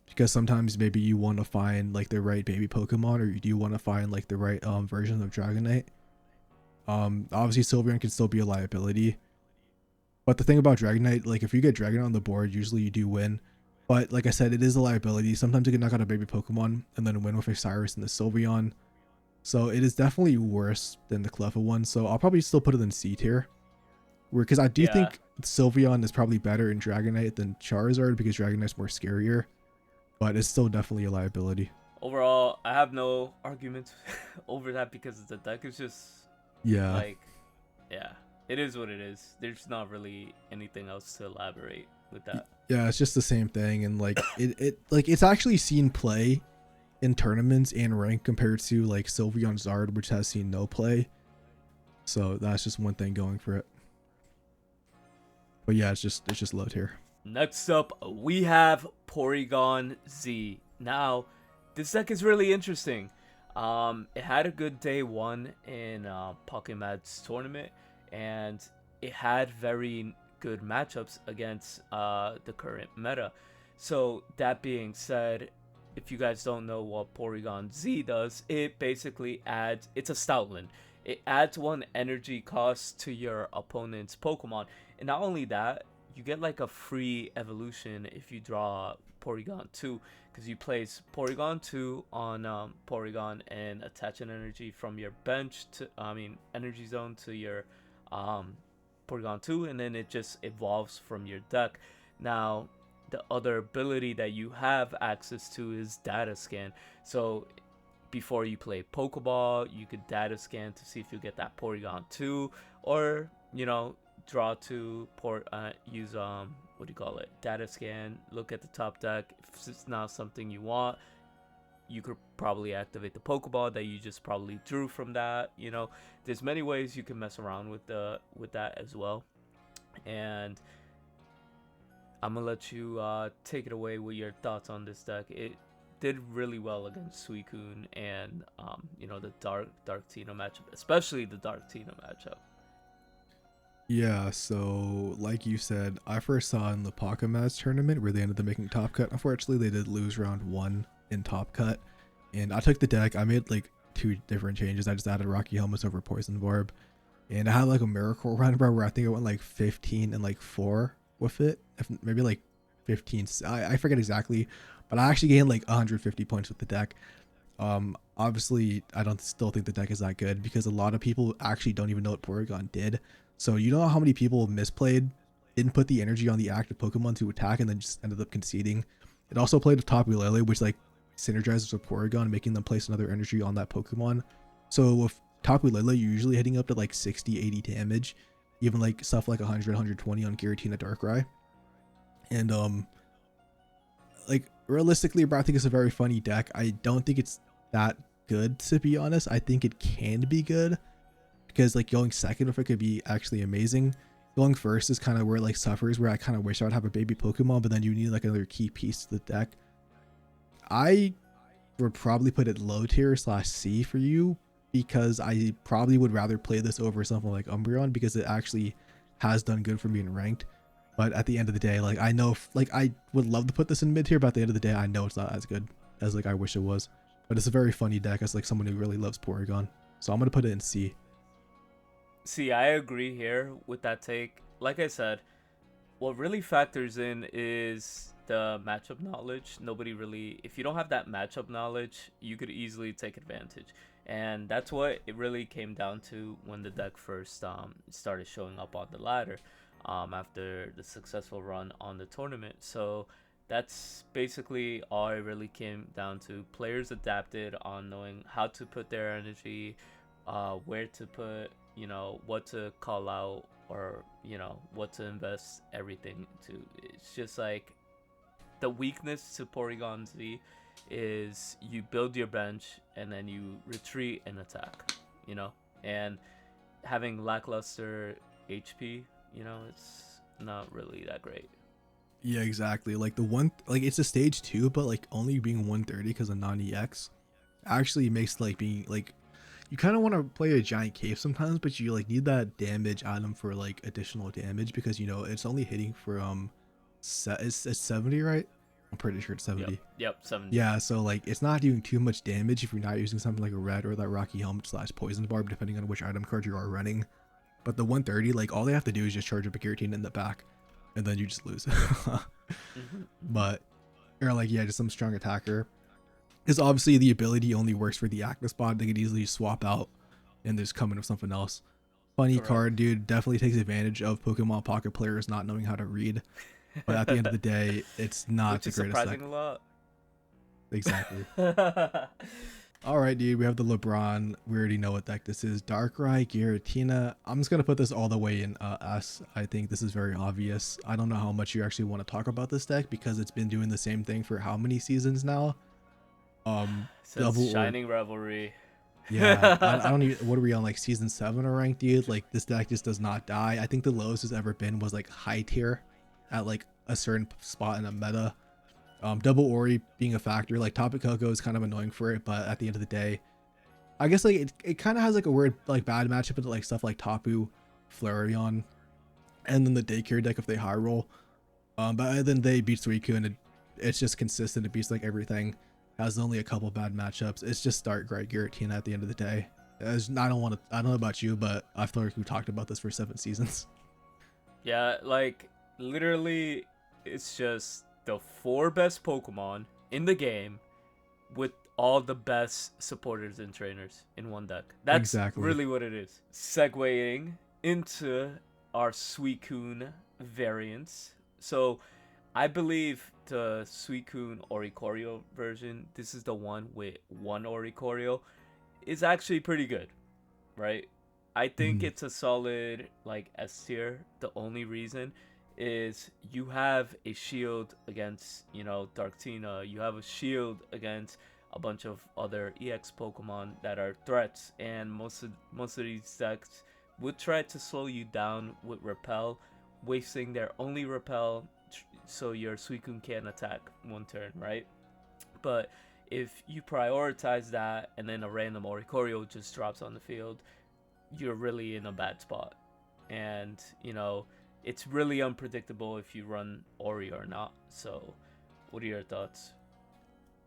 Because sometimes maybe you want to find like the right baby Pokemon, or you do want to find like the right version of Dragonite. Obviously Sylveon can still be a liability. But the thing about Dragonite, like if you get Dragonite on the board, usually you do win. But like I said, it is a liability. Sometimes you can knock out a baby Pokemon and then win with a Cyrus and the Sylveon. So it is definitely worse than the Cleffa one. So I'll probably still put it in C tier. Because I do think Sylveon is probably better in Dragonite than Charizard, because Dragonite's more scarier. But it's still definitely a liability. Overall, I have no arguments over that, because the deck is just like, yeah, it is what it is. There's not really anything else to elaborate with that. Yeah, it's just the same thing, and like it's actually seen play in tournaments and rank compared to like Sylveon Zard, which has seen no play. So that's just one thing going for it. But yeah, it's just low tier. Next up, we have Porygon Z. Now, this deck is really interesting. It had a good day one in Pokémon's tournament, and it had very good matchups against the current meta. So that being said, if you guys don't know what Porygon Z does, it basically adds, it's a Stoutland. It adds 1 energy cost to your opponent's Pokemon. And not only that, you get like a free evolution if you draw Porygon 2, because you place Porygon 2 on Porygon and attach an energy from your bench to, energy zone to your Porygon 2, and then it just evolves from your deck. Now, the other ability that you have access to is data scan. So before you play Pokeball, you could data scan to see if you get that Porygon 2, or draw to use data scan, look at the top deck. If it's not something you want, you could probably activate the Pokeball that you just probably drew from that. There's many ways you can mess around with that as well. And I'm gonna let you take it away with your thoughts on this deck. It did really well against Suicune and the Dark Tina matchup, especially the Dark Tina matchup. Yeah, so like you said, I first saw in the Pokémon tournament where they ended up making Top Cut. Unfortunately, they did lose round 1 in Top Cut, and I took the deck. I made like 2 different changes. I just added Rocky Helmets over Poison Barb, and I had like a Miracle run, bro, where I think I went like 15 and like 4 with it, maybe like 15. I forget exactly, but I actually gained like 150 points with the deck. Obviously, I don't still think the deck is that good, because a lot of people actually don't even know what Porygon did. So you know how many people misplayed, didn't put the energy on the active Pokemon to attack, and then just ended up conceding. It also played with Tapu Lele, which like synergizes with Porygon, making them place another energy on that Pokemon. So with Tapu Lele, you're usually hitting up to like 60, 80 damage, even like stuff like 100, 120 on Giratina Darkrai. And like realistically, bro, I think it's a very funny deck. I don't think it's that good, to be honest. I think it can be good, because like going second with it could be actually amazing. Going first is kind of where it like suffers, where I kind of wish I would have a baby Pokemon, but then you need like another key piece to the deck. I would probably put it low tier / C for you, because I probably would rather play this over something like Umbreon, because it actually has done good for me in ranked. But at the end of the day, like I know, like I would love to put this in mid tier, but at the end of the day, I know it's not as good as like I wish it was. But it's a very funny deck as like someone who really loves Porygon, so I'm gonna put it in C. See, I agree here with that take. Like I said, what really factors in is the matchup knowledge. Nobody really, if you don't have that matchup knowledge, you could easily take advantage. And that's what it really came down to when the deck first started showing up on the ladder after the successful run on the tournament. So that's basically all it really came down to. Players adapted on knowing how to put their energy, where to put, what to call out, or what to invest everything into. It's just like the weakness to Porygon Z is you build your bench and then you retreat and attack, and having lackluster HP, it's not really that great. Yeah, exactly. Like the one, like it's a stage 2, but like only being 130 because of non-EX. actually makes like being like you kind of want to play a giant cave sometimes, but you like need that damage item for like additional damage because you know it's only hitting for it's 70, right? I'm pretty sure it's Yep. 70. Yep. 70. Yeah, so like it's not doing too much damage if you're not using something like a red or that rocky helmet slash poison barb, depending on which item card you are running. But the 130, like all they have to do is just charge up a guillotine in the back, and then you just lose. But or like yeah, just some strong attacker. Because obviously the ability only works for the active spot. They could easily swap out and just come in with something else. Funny Correct. card, dude. Definitely takes advantage of Pokemon Pocket players not knowing how to read. But at the end of the day, it's not Which the is greatest surprising deck. a lot. Exactly. All right, dude. We have the LeBron. We already know what deck this is. Darkrai, Giratina. I'm just gonna put this all the way in S. I think this is very obvious. I don't know how much you actually want to talk about this deck because it's been doing the same thing for how many seasons now? Since Double or Shining Revelry. yeah. I don't even. What are we on, like season 7 or ranked, dude? Like this deck just does not die. I think the lowest it's ever been was like high tier, at like a certain spot in a meta. Double Ori being a factor, like Topic Coco is kind of annoying for it, but at the end of the day, I guess like it kind of has like a weird like bad matchup with like stuff like Tapu, Flareon, and then the daycare deck if they high roll. But then they beat Suicune and it's just consistent. It beats like everything. Has only a couple bad matchups. It's just Darkrai Giratina at the end of the day. I don't know about you, but I feel like we talked about this for 7 seasons. Yeah, like literally, it's just the 4 best Pokemon in the game with all the best supporters and trainers in one deck. That's Exactly. really what it is. Segueing into our Suicune variants. So, I believe the Suicune Oricorio version, this is the one with 1 Oricorio, is actually pretty good, right? I think it's a solid like S tier. The only reason is you have a shield against, you know, Darktina. You have a shield against a bunch of other EX Pokemon that are threats, and most of these decks would try to slow you down with Repel, wasting their only Repel so your Suicune can't attack one turn, right? But if you prioritize that and then a random Oricorio just drops on the field, you're really in a bad spot. And, you know, it's really unpredictable if you run Ori or not. So, what are your thoughts?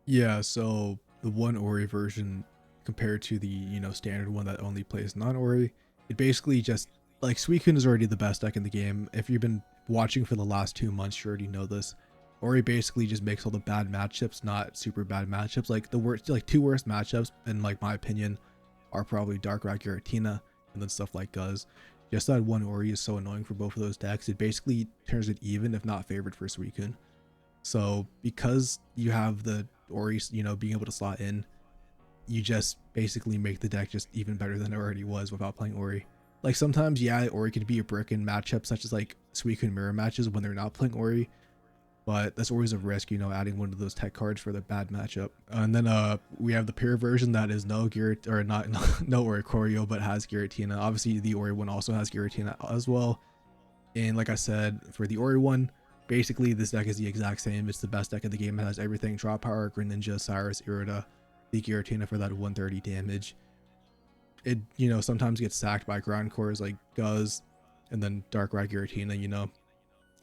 Yeah, so the 1 Ori version compared to the, you know, standard one that only plays non-Ori, it basically just like Suicune is already the best deck in the game. If you've been watching for the last 2 months, you already know this. Ori basically just makes all the bad matchups not super bad matchups. Like the worst, like 2 worst matchups in like my opinion are probably Darkrai Giratina and then stuff like Guz. Just that 1 Ori is so annoying for both of those decks. It basically turns it even, if not favored, for Suicune. So because you have the Ori, you know, being able to slot in, you just basically make the deck just even better than it already was without playing Ori. Like sometimes, yeah, Ori could be a brick in matchups such as like Suicune mirror matches when they're not playing Ori, but that's always a risk, you know, adding one of those tech cards for the bad matchup. And then we have the pure version that is no Girat or not no Oricorio, but has Giratina. Obviously the Ori one also has Giratina as well. And like I said, for the Ori one, basically this deck is the exact same. It's the best deck in the game. It has everything: Draw Power, Greninja, Cyrus, Irida, the Giratina for that 130 damage. It, you know, sometimes gets sacked by ground cores like Guz and then Darkrai Giratina, you know,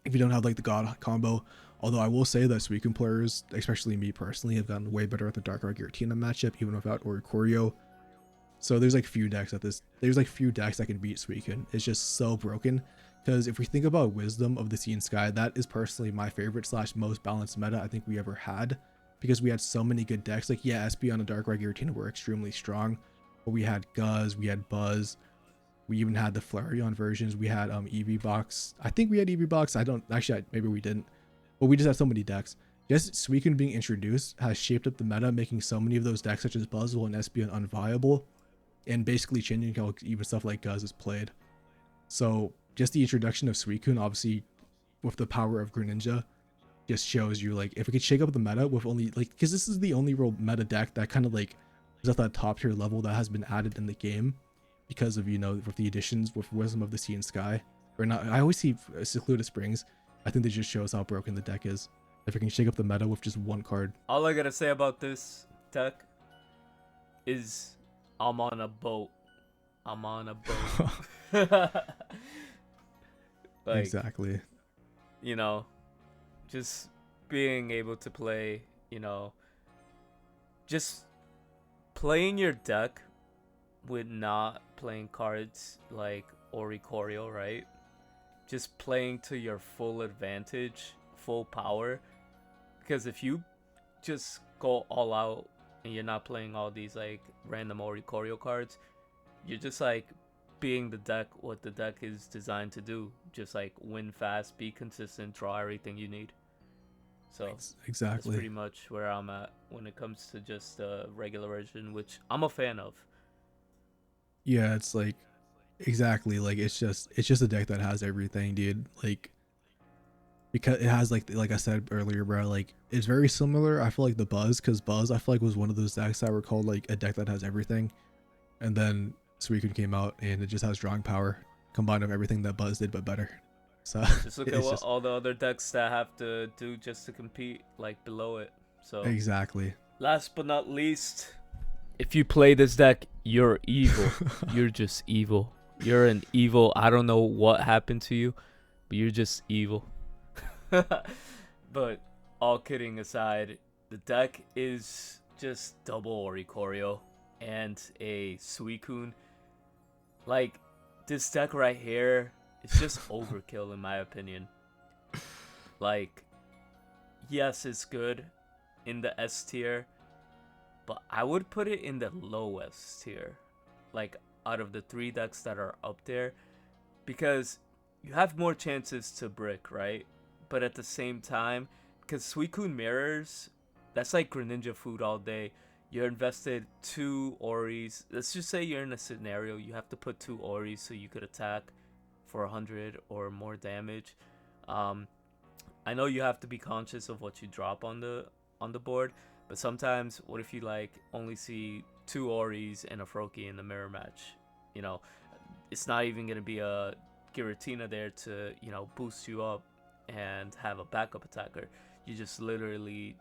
if you don't have like the God combo. Although I will say that Suicune players, especially me personally, have gotten way better at the Darkrai Giratina matchup even without Oricorio. So there's like few decks that can beat Suicune. It's just so broken. Because if we think about Wisdom of the Sea and Sky, that is personally my favorite / most balanced meta I think we ever had. Because we had so many good decks. Like, yeah, Espeon and Darkrai Giratina were extremely strong. But we had Guz, we had Buzz. We even had the Flareon versions. We had EV Box. I think we had EV Box. Maybe we didn't. But we just had so many decks. Just Suicune being introduced has shaped up the meta, making so many of those decks such as Buzzwole and Espeon unviable. And basically changing how even stuff like Guz is played. So just the introduction of Suicune, obviously with the power of Greninja, just shows you like if it could shake up the meta with only like, because this is the only real meta deck that kind of like is at that top tier level that has been added in the game because of, you know, with the additions with Wisdom of the Sea and Sky. Or not, I always see Secluded Springs. I think that just shows how broken the deck is. If it can shake up the meta with just 1 card. All I gotta say about this deck is I'm on a boat. I'm on a boat. Like, Exactly. you know, just being able to play, just playing your deck with not playing cards like Oricorio, right? Just playing to your full advantage, full power. Because if you just go all out and you're not playing all these like random Oricorio cards, you're just like being the deck what the deck is designed to do. Just like win fast, be consistent, draw everything you need. So that's Exactly. pretty much where I'm at when it comes to just the regular version, which I'm a fan of. Yeah, it's like exactly like it's just a deck that has everything, dude. Like because it has like I said earlier, bro, like it's very similar. I feel like the Buzz, because Buzz I feel like was one of those decks that were called like a deck that has everything. And then Suicune came out and it just has drawing power combined with everything that Buzz did but better. So Just look at it's what just all the other decks that have to do just to compete, like below it. So, exactly. last but not least, if you play this deck, you're evil. You're just evil. You're an evil. I don't know what happened to you, but you're just evil. But all kidding aside, the deck is just double Oricorio and a Suicune. Like, this deck right here is just overkill in my opinion. Like, yes, it's good in the S tier, but I would put it in the low S tier. Like, out of the 3 decks that are up there, because you have more chances to brick, right? But at the same time, because Suicune Mirrors, that's like Greninja food all day. You're invested 2 Oris. Let's just say you're in a scenario you have to put 2 Oris so you could attack for 100 or more damage. Um, I know you have to be conscious of what you drop on the board, but sometimes what if you like only see 2 Oris and a Froakie in the mirror match? You know, it's not even gonna be a Giratina there to boost you up and have a backup attacker. You just literally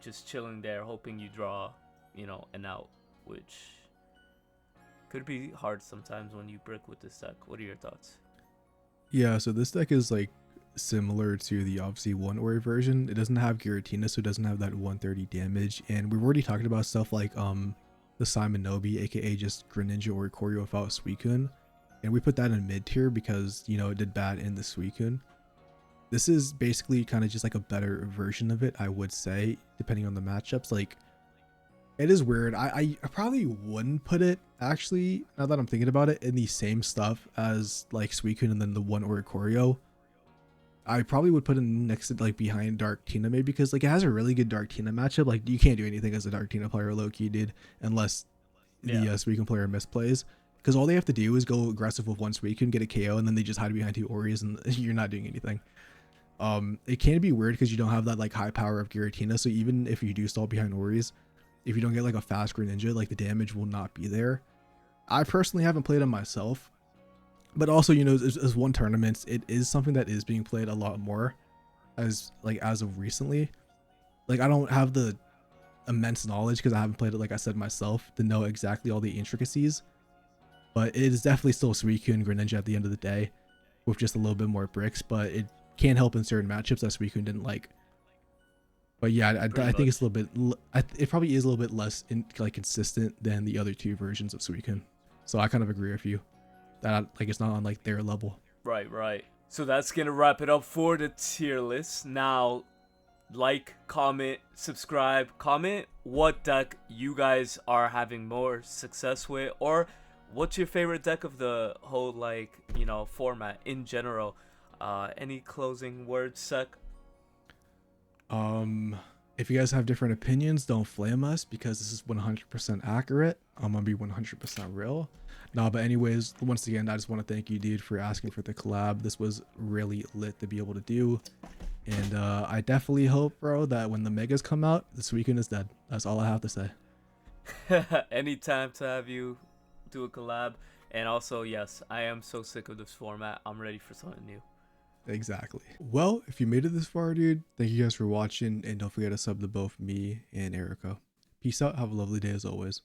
just chilling there hoping you draw an out, which could be hard sometimes when you brick with this deck. What are your thoughts? Yeah, so this deck is like similar to the obviously one Ori version. It doesn't have Giratina, so it doesn't have that 130 damage. And we've already talked about stuff like the Simon Nobi, aka just Greninja or Choreo without Suicune. And we put that in mid tier because it did bad in the Suicune. This is basically kind of just like a better version of it, I would say, depending on the matchups. Like, it is weird. I probably wouldn't put it, actually, now that I'm thinking about it, in the same stuff as like Suicune and then the one Oricorio. I probably would put it next to like behind Dark Tina, maybe, because like it has a really good Dark Tina matchup. Like you can't do anything as a Dark Tina player, low key, dude, unless the Suicune player misplays. Because all they have to do is go aggressive with one Suicune, get a KO, and then they just hide behind 2 Oris, and you're not doing anything. It can be weird because you don't have that like high power of Giratina, so even if you do stall behind Oris, if you don't get like a fast Greninja, like the damage will not be there. I personally haven't played him myself, but also as one tournament, it is something that is being played a lot more as of recently. Like I don't have the immense knowledge because I haven't played it, like I said, myself, to know exactly all the intricacies, but it is definitely still Suicune Greninja at the end of the day with just a little bit more bricks, but it can help in certain matchups that Suicune didn't like. But yeah, I think it's a little bit, it probably is a little bit less consistent than the other 2 versions of Suicune. So I kind of agree with you that like it's not on like their level. Right. So that's gonna wrap it up for the tier list. Now, like, comment, subscribe, comment what deck you guys are having more success with, or what's your favorite deck of the whole format in general. Any closing words, Sek? If you guys have different opinions, don't flame us because this is 100% accurate. I'm gonna be 100% real. Nah, but anyways, once again, I just want to thank you, dude, for asking for the collab. This was really lit to be able to do, and I definitely hope, bro, that when the megas come out, this weekend is dead. That's all I have to say. Anytime to have you do a collab. And also, yes, I am so sick of this format. I'm ready for something new. Exactly. Well, if you made it this far, dude, thank you guys for watching, and don't forget to sub to both me and Erica. Peace out. Have a lovely day as always.